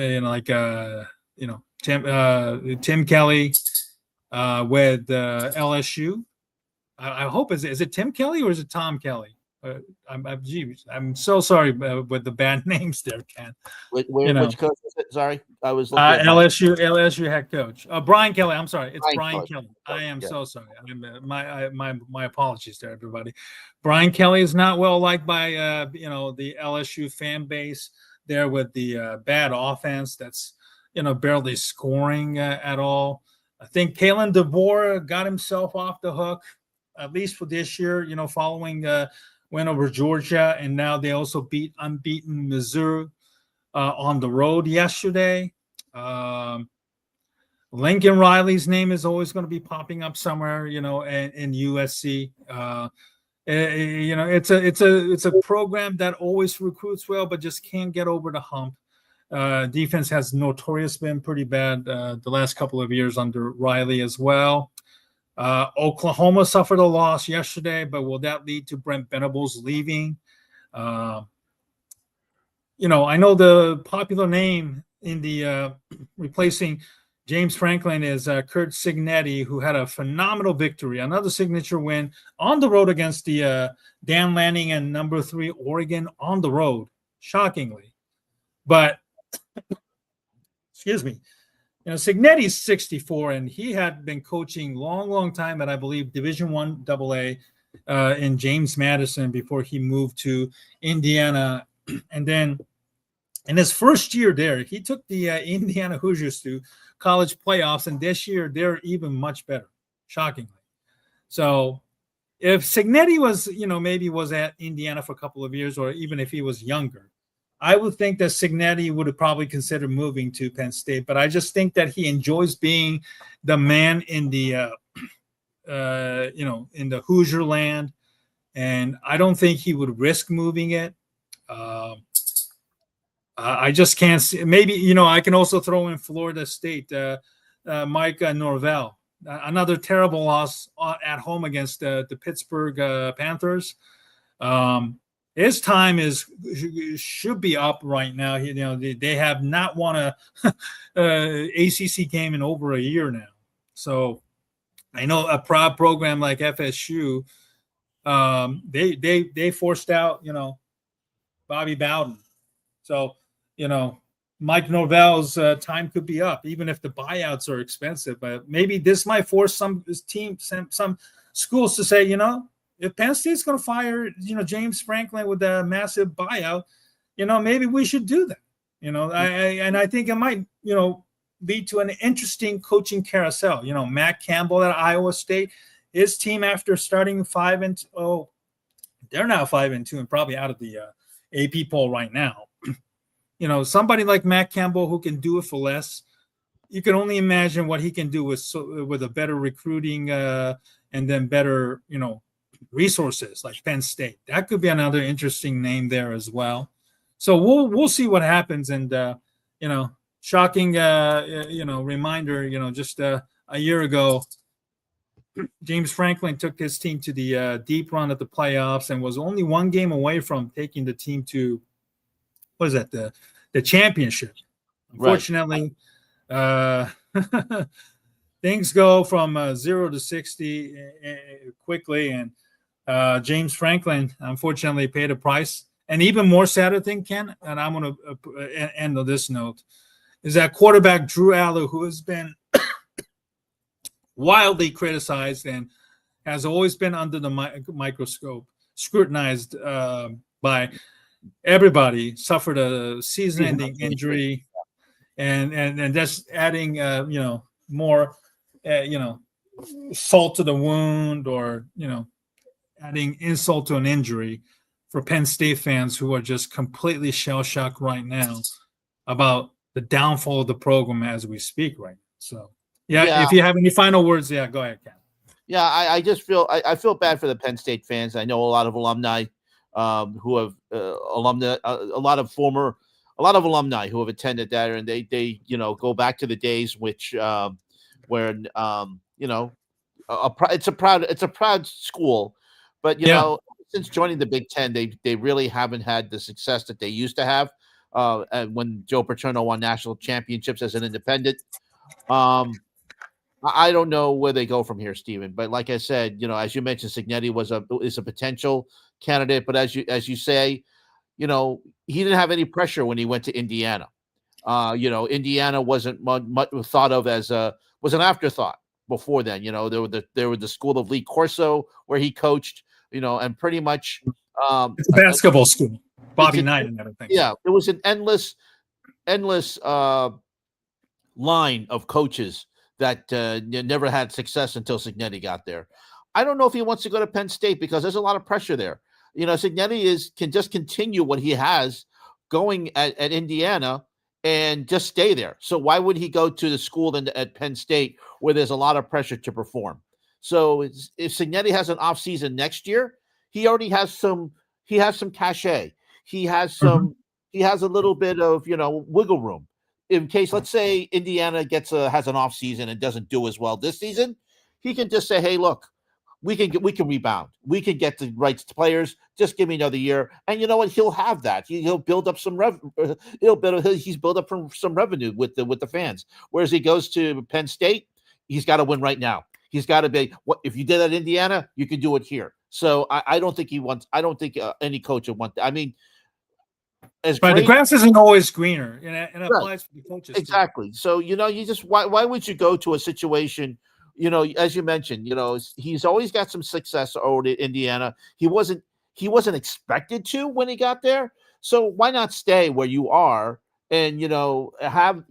Kelly with LSU. I hope is it Tim Kelly or is it Tom Kelly? I'm so sorry with the bad names there, Ken. Which coach is it? Sorry, I was looking LSU head coach Brian Kelly. I'm sorry, it's Brian Kelly. I am so sorry. My apologies to everybody. Brian Kelly is not well liked by the LSU fan base there with the bad offense that's barely scoring at all. I think Kalen DeBoer got himself off the hook, at least for this year. Following win over Georgia, and now they also beat unbeaten Missouri on the road yesterday. Lincoln Riley's name is always going to be popping up somewhere, in USC. It's a program that always recruits well, but just can't get over the hump. Defense has notoriously been pretty bad the last couple of years under Riley as well. Oklahoma suffered a loss yesterday, but will that lead to Brent Venables leaving? I know the popular name in the replacing James Franklin is Kurt Cignetti, who had a phenomenal victory, another signature win on the road against the Dan Lanning and number 3 Oregon on the road, shockingly. But, excuse me. Cignetti's 64, and he had been coaching long time at, I believe, Division I AA in James Madison before he moved to Indiana. And then in his first year there, he took the Indiana Hoosiers to college playoffs, and this year they're even much better, shockingly. So if Cignetti was, maybe was at Indiana for a couple of years, or even if he was younger, I would think that Cignetti would have probably considered moving to Penn State, but I just think that he enjoys being the man in the, in the Hoosier land, and I don't think he would risk moving it. I just can't see. Maybe, I can also throw in Florida State, Mike Norvell, another terrible loss at home against the Pittsburgh Panthers. His time should be up right now. They have not won a ACC game in over a year now. So I know a proud program like FSU, they forced out, Bobby Bowden. So, Mike Norvell's time could be up, even if the buyouts are expensive. But maybe this might force some schools to say, if Penn State's going to fire, James Franklin with a massive buyout, maybe we should do that. I think it might, lead to an interesting coaching carousel. Matt Campbell at Iowa State, his team after starting 5-0, they're now 5-2 and probably out of the AP poll right now. Somebody like Matt Campbell who can do it for less. You can only imagine what he can do with a better recruiting and then better, resources like Penn State. That could be another interesting name there as well. So we'll see what happens. And shocking reminder, just a year ago, James Franklin took his team to the deep run at the playoffs and was only one game away from taking the team to the championship. Unfortunately, things go from 0 to 60 quickly, and James Franklin unfortunately paid a price. And even more sadder thing, Ken, and I'm going to end on this note, is that quarterback Drew Aller, who has been wildly criticized and has always been under the microscope, scrutinized by everybody, suffered a season-ending injury, and just adding more salt to the wound, or adding insult to an injury for Penn State fans who are just completely shell-shocked right now about the downfall of the program as we speak right now. So if you have any final words, go ahead, Ken. Yeah, I just feel I feel bad for the Penn State fans. I know a lot of alumni who have a lot of alumni who have attended there, and they go back to the days which when it's a proud school, but since joining the Big Ten, they really haven't had the success that they used to have when Joe Paterno won national championships as an independent. I don't know where they go from here, Stephen. But like I said, as you mentioned, Cignetti is a potential candidate. But as you say, he didn't have any pressure when he went to Indiana. Indiana wasn't much thought of as was an afterthought before then. There were the school of Lee Corso where he coached. And pretty much it's a basketball school. Bobby Knight and everything. Yeah, it was an endless line of coaches that never had success until Cignetti got there. I don't know if he wants to go to Penn State because there's a lot of pressure there. Cignetti can just continue what he has going at Indiana and just stay there. So why would he go to the school at Penn State where there's a lot of pressure to perform? So if Cignetti has an offseason next year, he already has some cachet. He has he has a little bit of, wiggle room. In case, let's say Indiana has an offseason and doesn't do as well this season, he can just say, hey, look, we can rebound. We can get the right players. Just give me another year. And you know what? He'll have that. He'll build up some he's built up some revenue with the fans. Whereas he goes to Penn State, he's got to win right now. He's got to be what if you did at Indiana, you can do it here. So I don't think any coach would want that. I mean, the grass isn't always greener, and it applies for the coaches exactly. too. So you just why would you go to a situation? As you mentioned, he's always got some success over at Indiana. He wasn't expected to when he got there. So why not stay where you are? And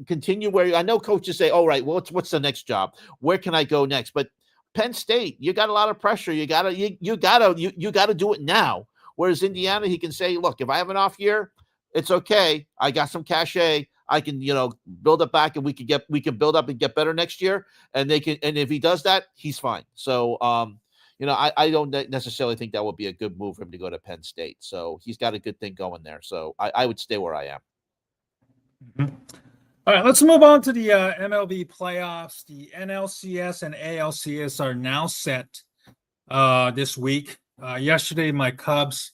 continue where I know coaches say, "All right, well, what's the next job? Where can I go next?" But Penn State, you got a lot of pressure. You gotta do it now. Whereas Indiana, he can say, "Look, if I have an off year, it's okay. I got some cachet. I can, build it back, and we can build up and get better next year. And if he does that, he's fine. So, I don't necessarily think that would be a good move for him to go to Penn State. So he's got a good thing going there. So I would stay where I am. Mm-hmm. All right, let's move on to the MLB playoffs. The NLCS and ALCS are now set this week. Yesterday, my Cubs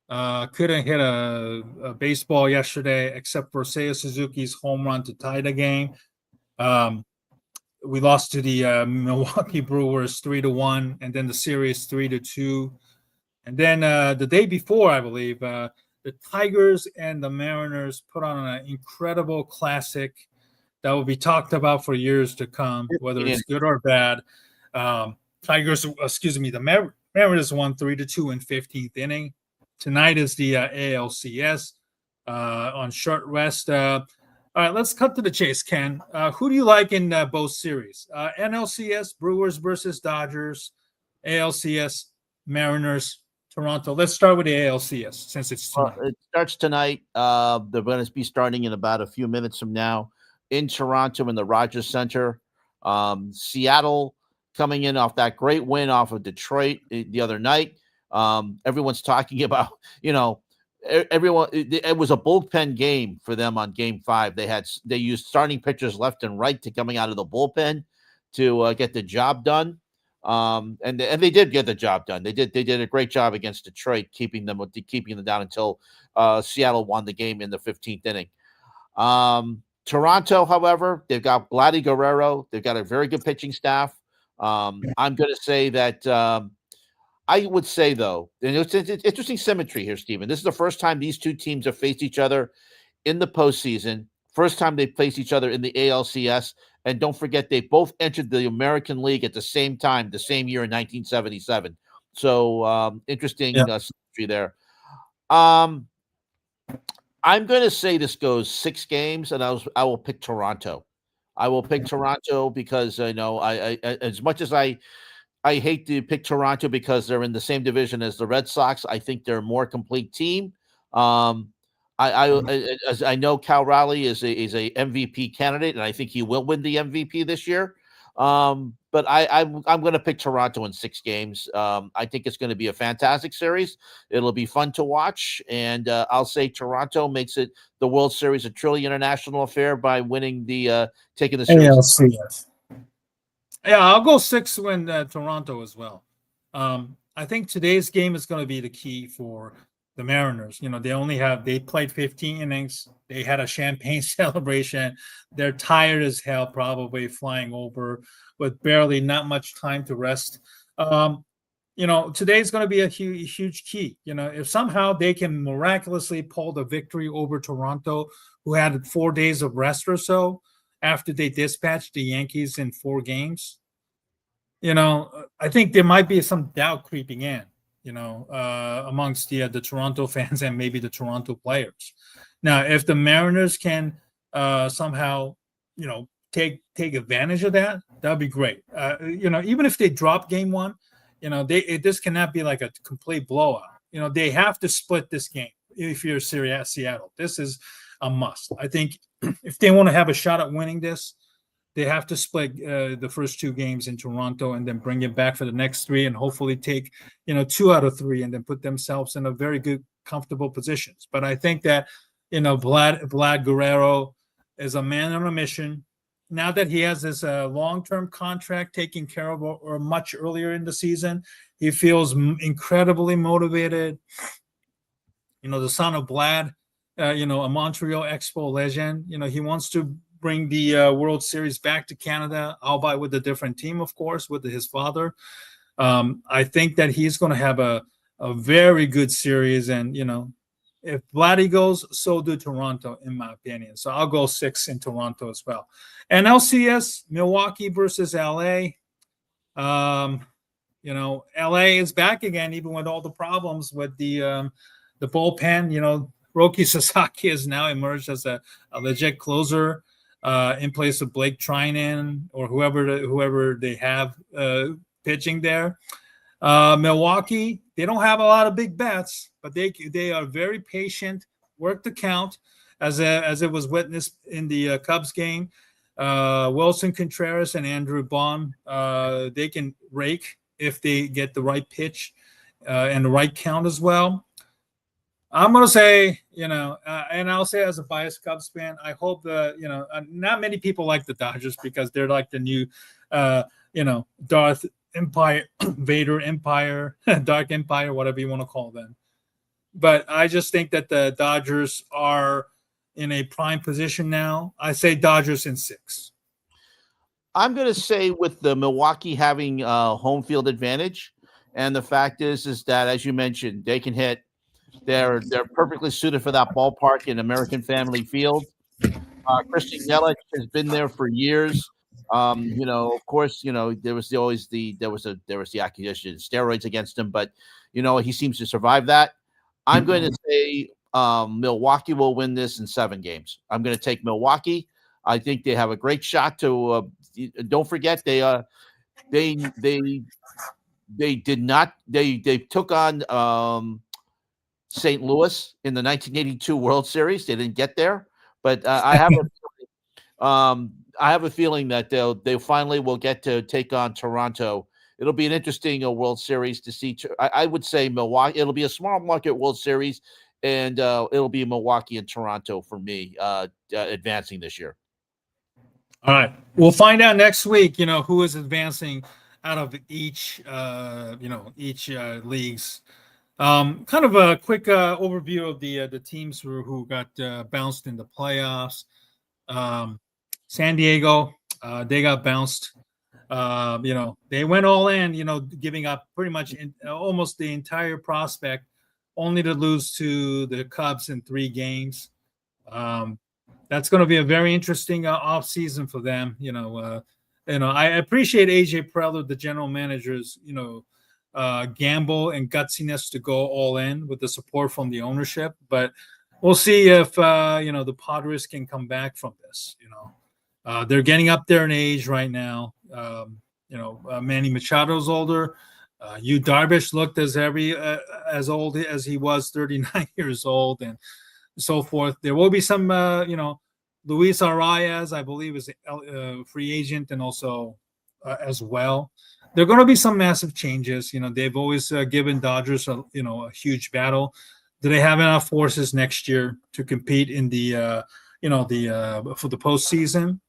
couldn't hit a baseball yesterday, except for Seiya Suzuki's home run to tie the game. We lost to the Milwaukee Brewers 3-1, and then the series 3-2. And then the day before, I believe, the Tigers and the Mariners put on an incredible classic that will be talked about for years to come, whether it's good or bad. The Mariners won 3-2 in 15th inning. Tonight is the ALCS on short rest. All right, let's cut to the chase, Ken. Who do you like in both series? NLCS, Brewers versus Dodgers. ALCS, Mariners, Toronto. Let's start with the ALCS since it's tonight. It starts tonight. They're going to be starting in about a few minutes from now in Toronto in the Rogers Center. Seattle coming in off that great win off of Detroit the other night. Everyone's talking about, everyone. It was a bullpen game for them on Game 5. They used starting pitchers left and right to coming out of the bullpen to get the job done. And they did get the job done. They did a great job against Detroit, keeping them down until Seattle won the game in the 15th inning. Toronto, however, they've got Vladdy Guerrero. They've got a very good pitching staff. I'm going to say that I would say, though, and it's interesting symmetry here, Stephen. This is the first time these two teams have faced each other in the postseason. First time they faced each other in the ALCS. And don't forget, they both entered the American League at the same time, the same year in 1977. So interesting symmetry there. I'm going to say this goes 6 games, and I will pick Toronto. I will pick Toronto because I as much as I hate to pick Toronto because they're in the same division as the Red Sox. I think they're a more complete team. As I know, Cal Raleigh is a MVP candidate, and I think he will win the MVP this year. But I'm going to pick Toronto in 6 games. I think it's going to be a fantastic series. It'll be fun to watch, and I'll say Toronto makes it the World Series a truly international affair by winning taking the series. ALCS. Yeah, I'll go 6 win Toronto as well. I think today's game is going to be the key for the Mariners. They played 15 innings. They had a champagne celebration. They're tired as hell, probably flying over with not much time to rest. Today's going to be a huge key. If somehow they can miraculously pull the victory over Toronto, who had 4 days of rest or so, after they dispatched the Yankees in 4 games, I think there might be some doubt creeping in, amongst the Toronto fans and maybe the Toronto players. Now, if the Mariners can somehow, take advantage of that, that'd be great. Even if they drop game 1, this cannot be like a complete blowout. They have to split this game. If you're Seattle, this is a must. I think if they want to have a shot at winning this, they have to split the first 2 games in Toronto and then bring it back for the next 3 and hopefully take, 2 out of 3 and then put themselves in a very good, comfortable positions. But I think that, Vlad Guerrero is a man on a mission. Now that he has this long-term contract taken care of or much earlier in the season, he feels incredibly motivated. The son of Vlad, a Montreal Expo legend, he wants to bring the World Series back to Canada, albeit with a different team, of course, with his father. I think that he's going to have a very good series. And, if Vladdy goes, so do Toronto, in my opinion. So I'll go 6 in Toronto as well. And LCS, Milwaukee versus LA. LA is back again, even with all the problems with the bullpen. Roki Sasaki has now emerged as a legit closer in place of Blake Trinan or whoever they have pitching there. Milwaukee, they don't have a lot of big bats, but they are very patient, work the count, as it was witnessed in the Cubs game. Wilson Contreras and Andrew Bond, they can rake if they get the right pitch and the right count as well. I'm going to say, and I'll say as a biased Cubs fan, I hope not many people like the Dodgers because they're like the new, Darth Empire, Vader Empire, Dark Empire, whatever you want to call them. But I just think that the Dodgers are in a prime position now. I say Dodgers in 6. I'm going to say with the Milwaukee having home field advantage, and the fact is that, as you mentioned, they can hit. They're perfectly suited for that ballpark in American Family Field. Christian Yelich has been there for years. Of course, there was the accusation of steroids against him, but he seems to survive that. I'm going to say Milwaukee will win this in 7 games. I'm going to take Milwaukee. I think they have a great shot to. Don't forget they took on St. Louis in the 1982 World Series. They didn't get there, but I have a feeling that they finally will get to take on Toronto. It'll be an interesting World Series to see. I would say Milwaukee. It'll be a small market World Series, and it'll be Milwaukee and Toronto for me advancing this year. All right, we'll find out next week. Who is advancing out of each leagues. Kind of a quick overview of the teams who got bounced in the playoffs. San Diego, they got bounced. They went all in, giving up pretty much almost the entire prospect, only to lose to the Cubs in 3 games. That's going to be a very interesting offseason for them. I appreciate AJ Preller, the general manager's, gamble and gutsiness to go all in with the support from the ownership. But we'll see if the Padres can come back from this. They're getting up there in age right now. Manny Machado's older. Yu Darvish looked as old as he was, 39 years old, and so forth. There will be some, Luis Arias, I believe, is a free agent, and also as well. There are going to be some massive changes. They've always given Dodgers a huge battle. Do they have enough forces next year to compete in the for the postseason?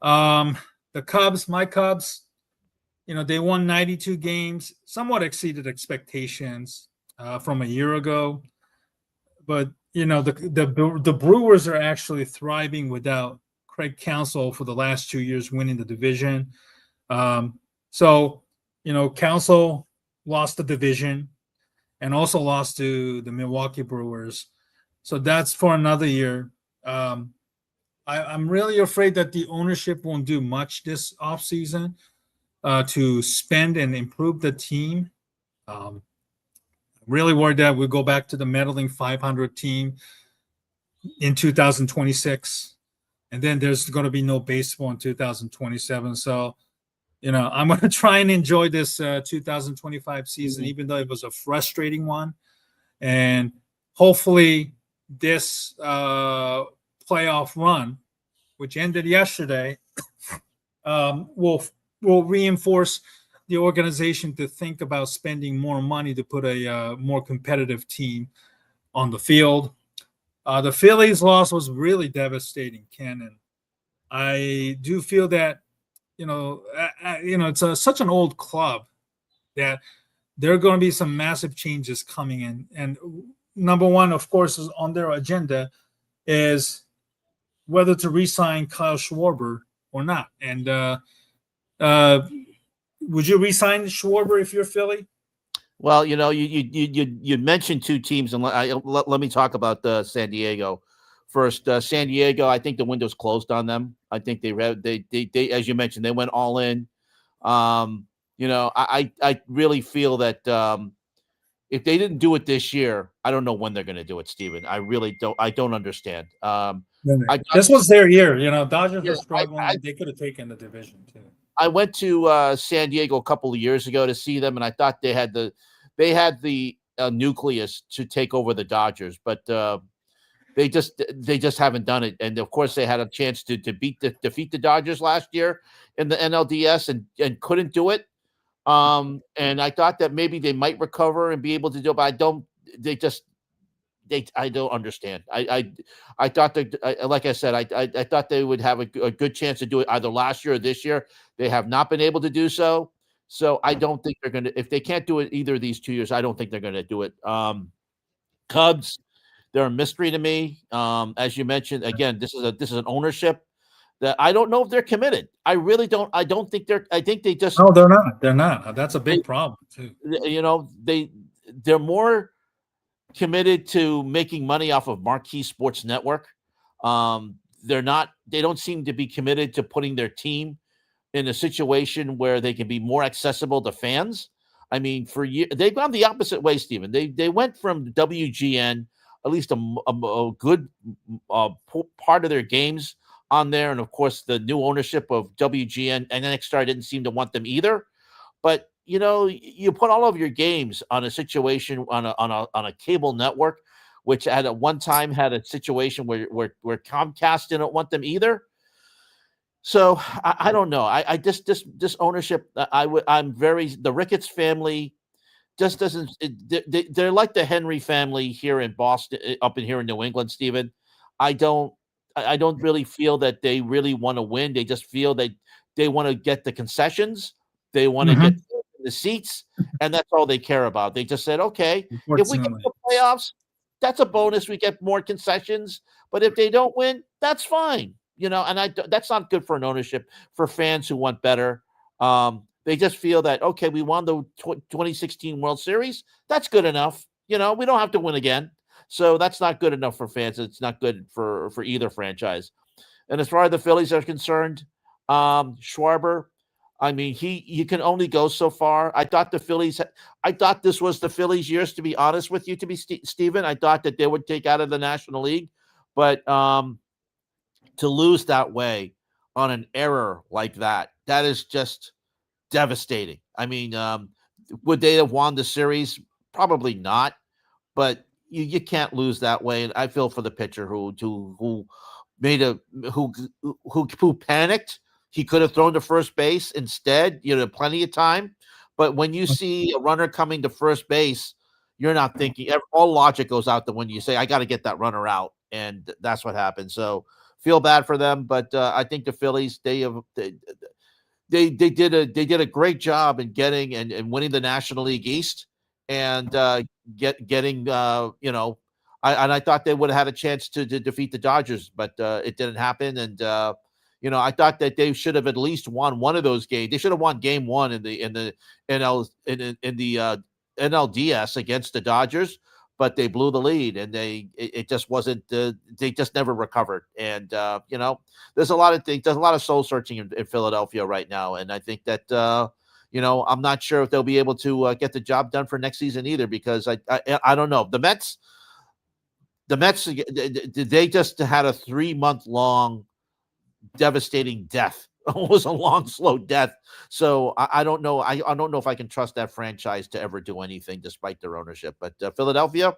The Cubs, my Cubs, they won 92 games, somewhat exceeded expectations from a year ago. But the Brewers are actually thriving without Craig Counsell for the last 2 years, winning the division. So, Counsell lost the division and also lost to the Milwaukee Brewers. So that's for another year. I'm really afraid that the ownership won't do much this offseason to spend and improve the team. Really worried that we go back to the meddling 500 team in 2026. And then there's going to be no baseball in 2027. So, I'm going to try and enjoy this 2025 season, even though it was a frustrating one. And hopefully this playoff run, which ended yesterday, will reinforce the organization to think about spending more money to put a more competitive team on the field. The Phillies' loss was really devastating, Ken, and I do feel that it's such an old club that there are going to be some massive changes coming in. And number one, of course, is on their agenda is whether to re-sign Kyle Schwarber or not. And would you re-sign Schwarber if you're Philly? Well, you mentioned 2 teams, and let me talk about San Diego first. San Diego, I think the window's closed on them. I think they as you mentioned, they went all in. I really feel that if they didn't do it this year, I don't know when they're going to do it, Steven. I really don't. I don't understand. This was their year. Dodgers were struggling. They could have taken the division too. I went to San Diego a couple of years ago to see them, and I thought they had the nucleus to take over the Dodgers. But They just haven't done it. And of course, they had a chance to defeat the Dodgers last year in the NLDS and couldn't do it. And I thought that maybe they might recover and be able to do it, but I don't. I don't understand. I thought that, like I said, I thought they would have a good chance to do it either last year or this year. They have not been able to do so. So I don't think they're going to. If they can't do it either of these 2 years, I don't think they're going to do it. Cubs, they're a mystery to me. As you mentioned, again, this is an ownership that I don't know if they're committed. I really don't. I don't think they're. I think they just. No, they're not. They're not. That's a big problem too. You know, they're more committed to making money off of Marquee Sports Network. They're not. They don't seem to be committed to putting their team in a situation where they can be more accessible to fans. I mean, for years they've gone the opposite way, Stephen. They went from WGN, at least a good part of their games on there, and of course the new ownership of WGN and NXStar didn't seem to want them either. But you know, you put all of your games on a situation on a cable network, which at one time had a situation where Comcast didn't want them either. So I don't know. I just this ownership. The Ricketts family just doesn't. They're like the Henry family here in Boston, up in here in New England, Stephen. I don't really feel that they really want to win. They just feel that they want to get the concessions. They want to get the seats, and that's all they care about. They just said, okay, if we get the playoffs, that's a bonus. We get more concessions. But if they don't win, that's fine. You know, and that's not good for an ownership, for fans who want better. They just feel that, okay, we won the 2016 World Series. That's good enough. You know, we don't have to win again. So that's not good enough for fans. It's not good for either franchise. And as far as the Phillies are concerned, Schwarber, I mean, you can only go so far. I thought this was the Phillies' years, to be honest with you, Stephen. I thought that they would take out of the National League. But to lose that way on an error like that is just devastating. I mean, would they have won the series? Probably not. But you can't lose that way. And I feel for the pitcher who panicked. He could have thrown to first base instead. You know, plenty of time. But when you see a runner coming to first base, you're not thinking. All logic goes out when you say, "I got to get that runner out," and that's what happened. So feel bad for them, but I think the Phillies they did a great job in getting and winning the National League East and getting you know. I thought they would have had a chance to defeat the Dodgers, but it didn't happen. And you know, I thought that they should have at least won one of those games. They should have won Game 1 in the NLDS against the Dodgers, but they blew the lead, and it just wasn't. They just never recovered. And you know, there's a lot of things. There's a lot of soul searching in Philadelphia right now, and I think that you know, I'm not sure if they'll be able to get the job done for next season either, because I don't know. The Mets, they just had a 3-month-long devastating death. It was a long, slow death. So I don't know. I don't know if I can trust that franchise to ever do anything despite their ownership. But Philadelphia,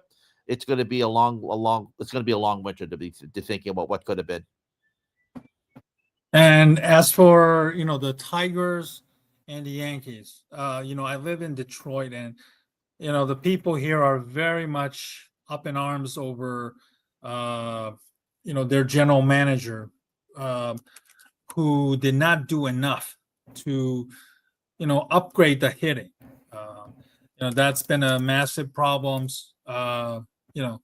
it's going to be a long winter to be thinking about what could have been. And as for, you know, the Tigers and the Yankees, you know, I live in Detroit, and you know, the people here are very much up in arms over you know, their general manager, who did not do enough to, you know, upgrade the hitting. You know, that's been a massive problems. You know,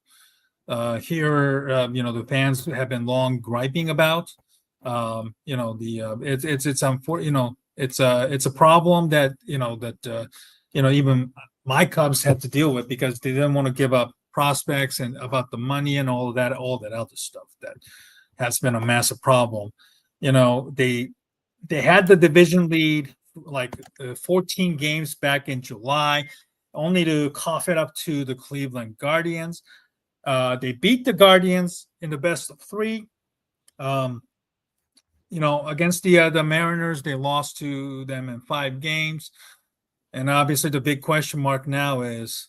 here, you know, the fans have been long griping about. You know, it's unfortunate. You know, it's a problem that you know even my Cubs had to deal with, because they didn't want to give up prospects and about the money and all that other stuff that has been a massive problem. You know, they had the division lead like 14 games back in July, only to cough it up to the Cleveland Guardians. They beat the Guardians in the best of 3. You know, against the Mariners, they lost to them in 5 games. And obviously the big question mark now is,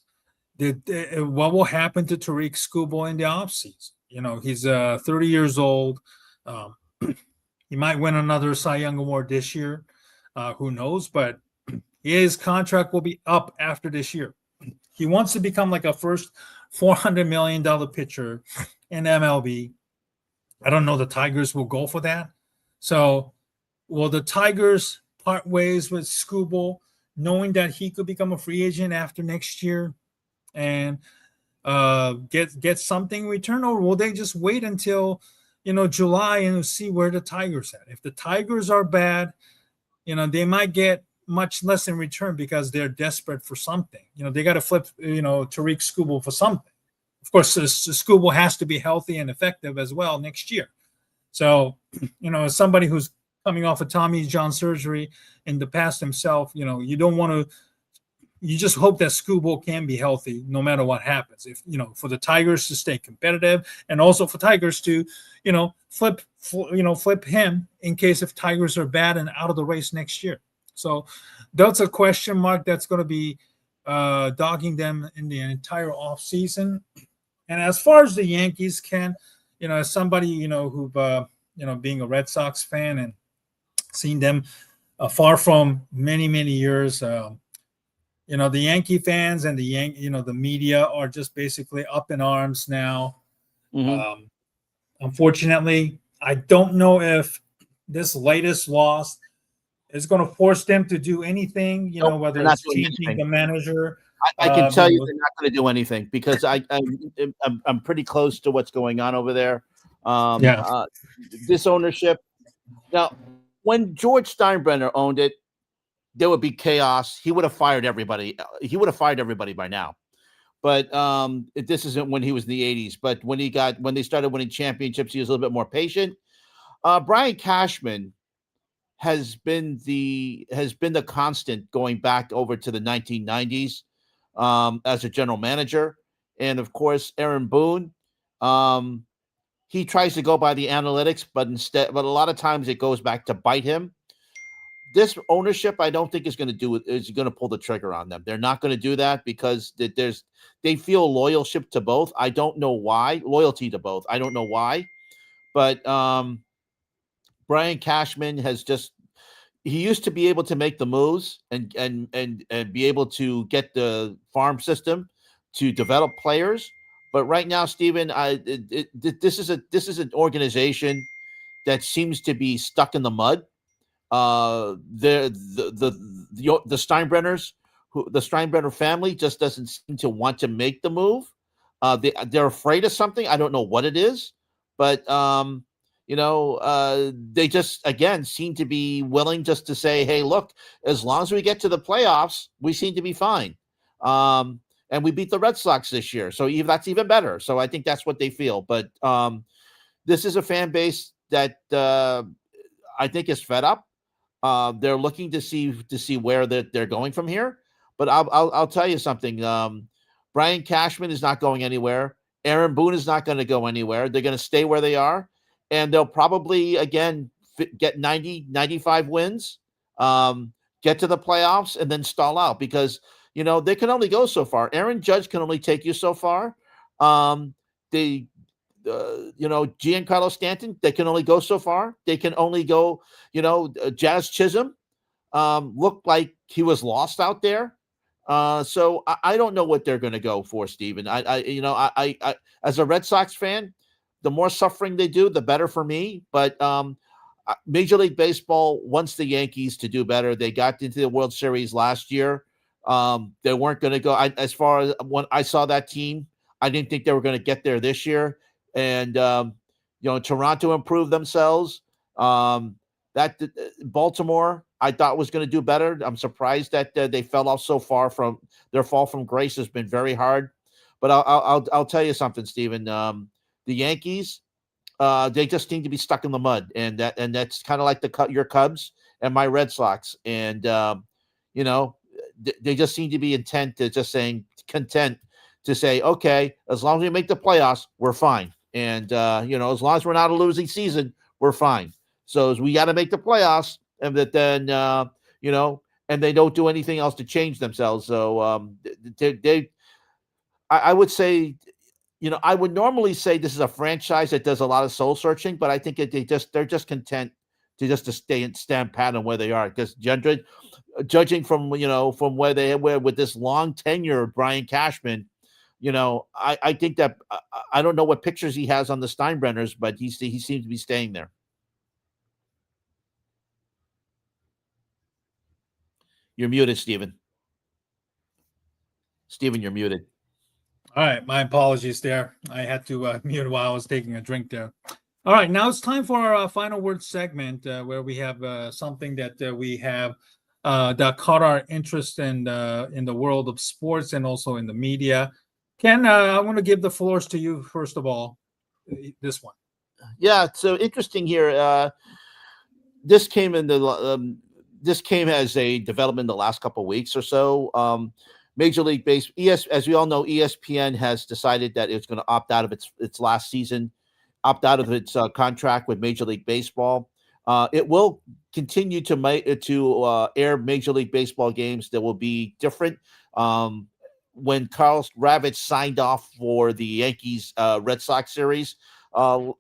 what will happen to Tariq Skubal in the offseason? He's 30 years old. He might win another Cy Young Award this year. Who knows? But his contract will be up after this year. He wants to become like a first $400 million pitcher in MLB. I don't know the Tigers will go for that. So will the Tigers part ways with Skubal, knowing that he could become a free agent after next year and get something in return, or will they just wait until July and see where the Tigers at? If the Tigers are bad, they might get much less in return because they're desperate for something. They got to flip Tariq Skubal for something. Of course, Skubal has to be healthy and effective as well next year. So as somebody who's coming off of Tommy John surgery in the past himself, you don't want to. You just hope that Skubal can be healthy no matter what happens. If for the Tigers to stay competitive, and also for Tigers to, flip him in case if Tigers are bad and out of the race next year. So that's a question mark that's going to be dogging them in the entire offseason. And as far as the Yankees can, as somebody who being a Red Sox fan and seeing them far from many years. The Yankee fans and the media are just basically up in arms now. Mm-hmm. Unfortunately, I don't know if this latest loss is going to force them to do anything, Nope, whether they're not it's doing changing anything. the manager. I can tell you they're not going to do anything because I'm pretty close to what's going on over there. This ownership. Now, when George Steinbrenner owned it, there would be chaos. He would have fired everybody. He would have fired everybody by now. But this isn't when he was in the 80s. But when they started winning championships, he was a little bit more patient. Brian Cashman has been the constant going back over to the 1990s as a general manager, and of course Aaron Boone. He tries to go by the analytics, but a lot of times it goes back to bite him. This ownership, I don't think is going to pull the trigger on them. They're not going to do that because they feel loyalty to both. I don't know why. Loyalty to both. I don't know why, but Brian Cashman he used to be able to make the moves and be able to get the farm system to develop players. But right now, Steven, this is an organization that seems to be stuck in the mud. The Steinbrenners, the Steinbrenner family just doesn't seem to want to make the move. They're afraid of something. I don't know what it is, but they just again seem to be willing just to say, "Hey, look, as long as we get to the playoffs, we seem to be fine." And we beat the Red Sox this year, so that's even better. So I think that's what they feel. But this is a fan base that I think is fed up. They're looking to see where they're going from here. But I'll tell you something. Brian Cashman is not going anywhere. Aaron Boone is not going to go anywhere. They're going to stay where they are, and they'll probably again get 90, 95 wins, get to the playoffs, and then stall out because they can only go so far. Aaron Judge can only take you so far. Giancarlo Stanton, they can only go so far. They can only go, Jazz Chisholm looked like he was lost out there. So I don't know what they're going to go for, Steven. I as a Red Sox fan, the more suffering they do, the better for me. But Major League Baseball wants the Yankees to do better. They got into the World Series last year. They weren't going to go. As far as when I saw that team, I didn't think they were going to get there this year. And Toronto improved themselves. Baltimore, I thought was going to do better. I'm surprised that they fell off so far from their fall from grace has been very hard. But I'll tell you something, Steven. The Yankees, they just seem to be stuck in the mud, and that's kind of like your Cubs and my Red Sox, and they just seem to be content to say, okay, as long as we make the playoffs, we're fine. And, as long as we're not a losing season, we're fine. So we got to make the playoffs, and then, and they don't do anything else to change themselves. So I would say, I would normally say this is a franchise that does a lot of soul searching, but I think they're just content to stay and stand pat on where they are. Because judging from from where they were with this long tenure of Brian Cashman, I think that I don't know what pictures he has on the Steinbrenners, but he seems to be staying there. You're muted, Steven. Steven, you're muted. All right, my apologies there. I had to mute while I was taking a drink there. All right, now it's time for our final word segment where we have something that we have that caught our interest in the world of sports and also in the media. Ken, I want to give the floors to you first of all. This one. Yeah, so interesting here. This came as a development the last couple of weeks or so. Major League Baseball, as we all know, ESPN has decided that it's going to opt out of its last season, opt out of its contract with Major League Baseball. It will continue to air Major League Baseball games that will be different. When Carl Ravitch signed off for the Yankees Red Sox series a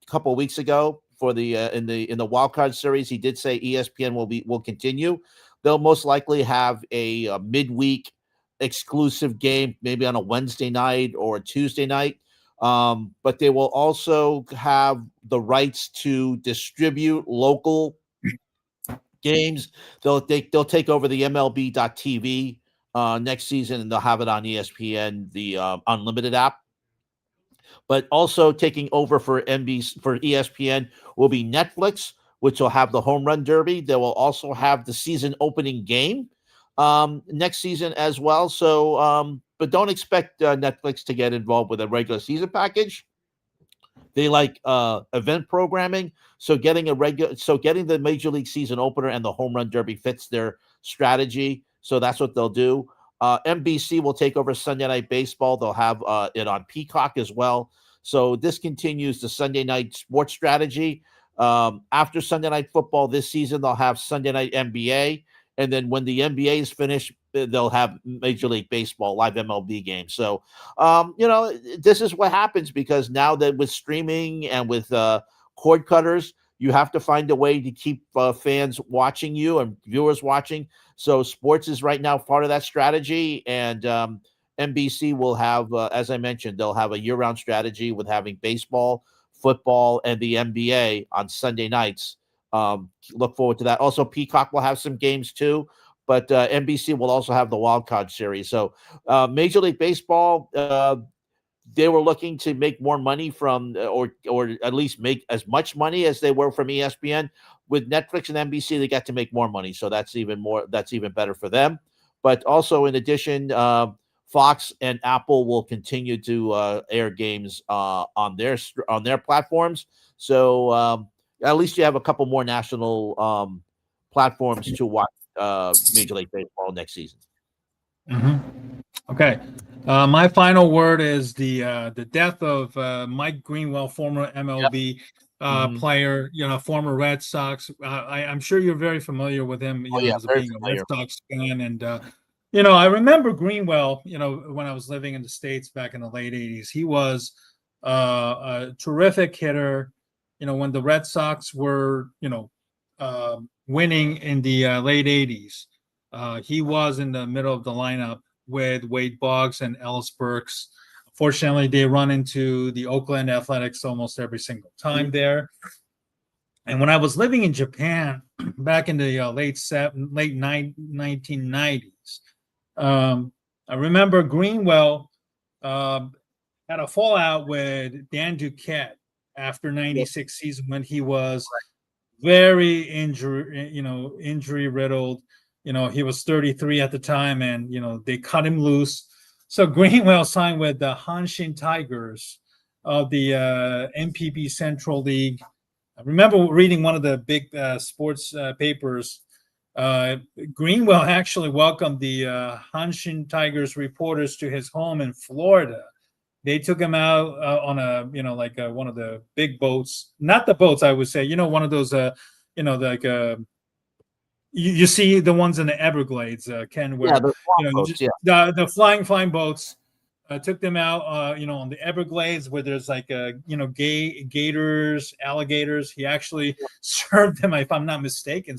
couple of weeks ago for the in the Wildcard series, he did say ESPN will continue. They'll most likely have a midweek exclusive game, maybe on a Wednesday night or a Tuesday night. But they will also have the rights to distribute local games. They'll take over the MLB.TV next season, and they'll have it on ESPN, the Unlimited app. But also taking over for ESPN will be Netflix, which will have the Home Run Derby. They will also have the season opening game next season as well. So, but don't expect Netflix to get involved with a regular season package. They like event programming. So getting the Major League season opener and the Home Run Derby fits their strategy. So that's what they'll do. NBC will take over Sunday Night Baseball. They'll have it on Peacock as well. So this continues the Sunday night sports strategy. After Sunday Night Football this season, they'll have Sunday Night NBA. And then when the NBA is finished, they'll have Major League Baseball, live MLB games. So, this is what happens because now that with streaming and with cord cutters, you have to find a way to keep fans watching you and viewers watching. So sports is right now part of that strategy. And NBC will have, as I mentioned, they'll have a year-round strategy with having baseball, football, and the NBA on Sunday nights. Look forward to that. Also, Peacock will have some games too, but NBC will also have the Wildcard series. So Major League Baseball, they were looking to make more money from, or at least make as much money as they were from ESPN. With Netflix and NBC, they got to make more money. So that's even better for them. But also, in addition, Fox and Apple will continue to air games on their platforms. So at least you have a couple more national platforms to watch Major League Baseball next season. Mm-hmm. Okay. My final word is the death of Mike Greenwell, former MLB player, former Red Sox. I'm sure you're very familiar with him, as being a Red Sox fan. And, I remember Greenwell, when I was living in the States back in the late 80s. He was a terrific hitter. When the Red Sox were, winning in the late 80s, he was in the middle of the lineup with Wade Boggs and Ellis Burks. Fortunately, they run into the Oakland Athletics almost every single time there. And when I was living in Japan back in the late 1990s, I remember Greenwell had a fallout with Dan Duquette after 96 season when he was very injury riddled. He was 33 at the time, and they cut him loose. So Greenwell signed with the Hanshin Tigers of the NPB Central League. I remember reading one of the big sports papers. Greenwell actually welcomed the Hanshin Tigers reporters to his home in Florida. They took him out on one of the big boats, not the boats, I would say, one of those, you see the ones in the Everglades, Ken, where, the flying flying boats. took them out, on the Everglades where there's like, gators, alligators. He actually served them, if I'm not mistaken,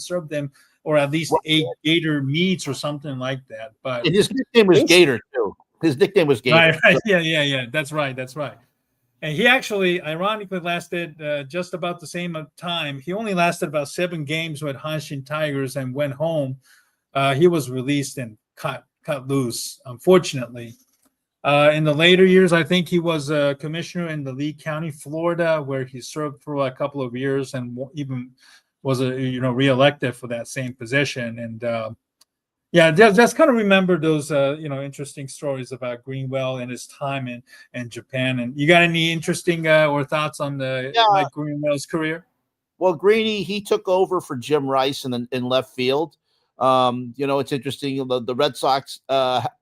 or at least ate gator meats or something like that. But And his nickname was Gator too. His nickname was Gator. right. Yeah. That's right. And he actually, ironically, lasted just about the same time. He only lasted about 7 games with Hanshin Tigers and went home. He was released and cut loose, unfortunately. In the later years, I think he was a commissioner in the Lee County, Florida, where he served for a couple of years and even was reelected for that same position. And just kind of remember those interesting stories about Greenwell and his time in Japan. And you got any interesting or thoughts on Mike Greenwell's career? Well, Greeny, he took over for Jim Rice in left field. It's interesting. The Red Sox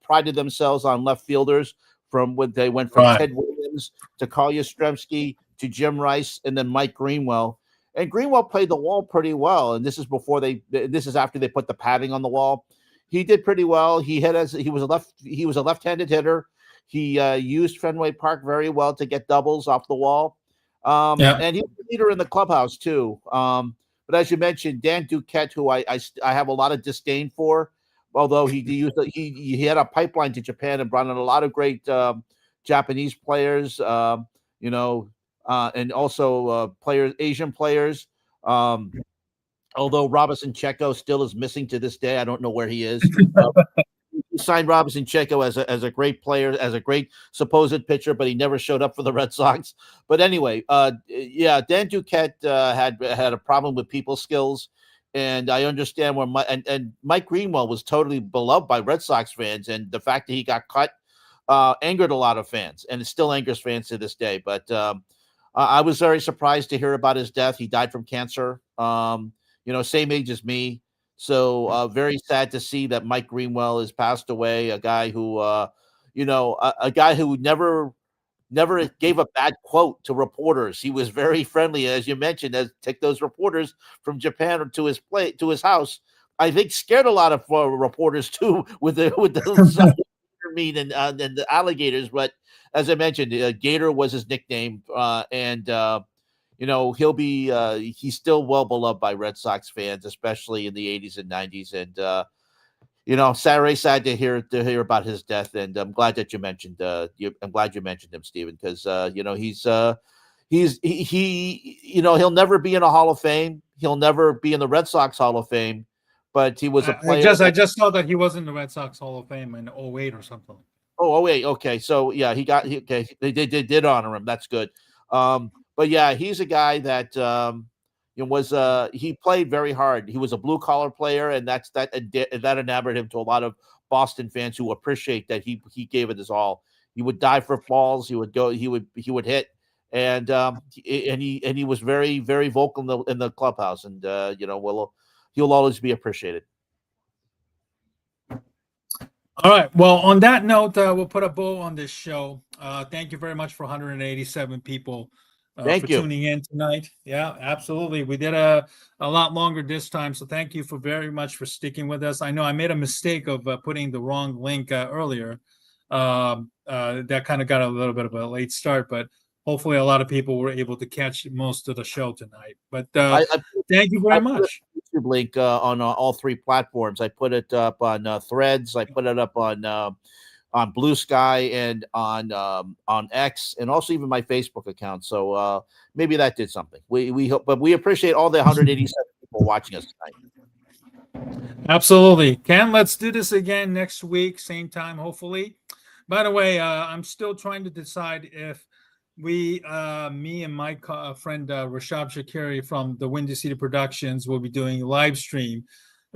prided themselves on left fielders from when they went from Ted Williams to Carl Yastrzemski to Jim Rice and then Mike Greenwell. And Greenwell played the wall pretty well. And this is after they put the padding on the wall. He did pretty well. He was a left-handed hitter. He used Fenway Park very well to get doubles off the wall. And he was a leader in the clubhouse too. But as you mentioned, Dan Duquette, who I have a lot of disdain for, although he had a pipeline to Japan and brought in a lot of great Japanese players, and also Asian players. Although Robinson Checo still is missing to this day. I don't know where he is. He signed Robinson Checo as a great player, as a great supposed pitcher, but he never showed up for the Red Sox. But anyway, Dan Duquette had a problem with people skills, and I understand where Mike Greenwell was totally beloved by Red Sox fans, and the fact that he got cut angered a lot of fans, and it still angers fans to this day. But I was very surprised to hear about his death. He died from cancer. Same age as me. So very sad to see that Mike Greenwell has passed away, a guy who, never gave a bad quote to reporters. He was very friendly, as you mentioned, take those reporters from Japan to his house. I think scared a lot of reporters too with the meat and the alligators. But as I mentioned, Gator was his nickname, he's still well beloved by Red Sox fans, especially in the 80s and 90s. And, very sad to hear about his death. And I'm glad that you mentioned, I'm glad you mentioned him, Stephen, because, he'll never be in a Hall of Fame. He'll never be in the Red Sox Hall of Fame, but he was a player. I just saw that he was in the Red Sox Hall of Fame in 2008 or something. Oh, 2008. Okay. So yeah, they did honor him. That's good. But yeah, he's a guy that he played very hard. He was a blue collar player, and that enamored him to a lot of Boston fans who appreciate that he gave it his all. He would die for balls. He would go. He would hit, and he was very, very vocal in the clubhouse. And he'll always be appreciated. All right. Well, on that note, we'll put a bow on this show. Thank you very much for 187 people. Thank you tuning in tonight. Yeah, absolutely. We did a lot longer this time, so thank you very much for sticking with us. I know I made a mistake of putting the wrong link earlier. That kind of got a little bit of a late start, but hopefully a lot of people were able to catch most of the show tonight. But thank you very much. YouTube link on all 3 platforms. I put it up on Threads. I put it up on Blue Sky and on X, and also even my Facebook account. So maybe that did something. We hope, but we appreciate all the 187 people watching us tonight. Absolutely. Ken, let's do this again next week, same time, hopefully. By the way, I'm still trying to decide if me and my friend Rashab Shakiri from the Windy City Productions will be doing live stream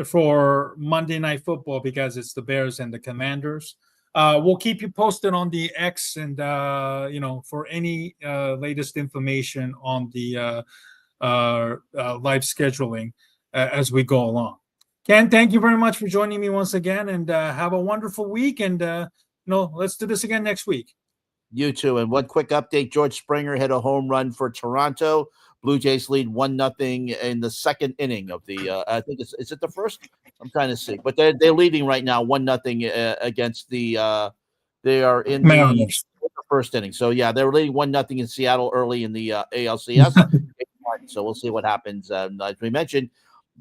for Monday Night Football because it's the Bears and the Commanders. We'll keep you posted on the X and, for any latest information on the live scheduling as we go along. Ken, thank you very much for joining me once again, and have a wonderful week. And, let's do this again next week. You too. And one quick update, George Springer hit a home run for Toronto. Blue Jays lead 1-0 in the second inning of the I think is it the first? I'm trying to see. But they're leading right now 1-0 against the They are in Mariners. the first inning. So yeah, they were leading 1-0 in Seattle early in the ALCS. So we'll see what happens. As we mentioned,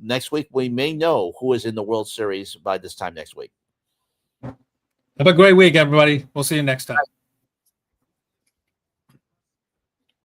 next week we may know who is in the World Series by this time next week. Have a great week, everybody. We'll see you next time.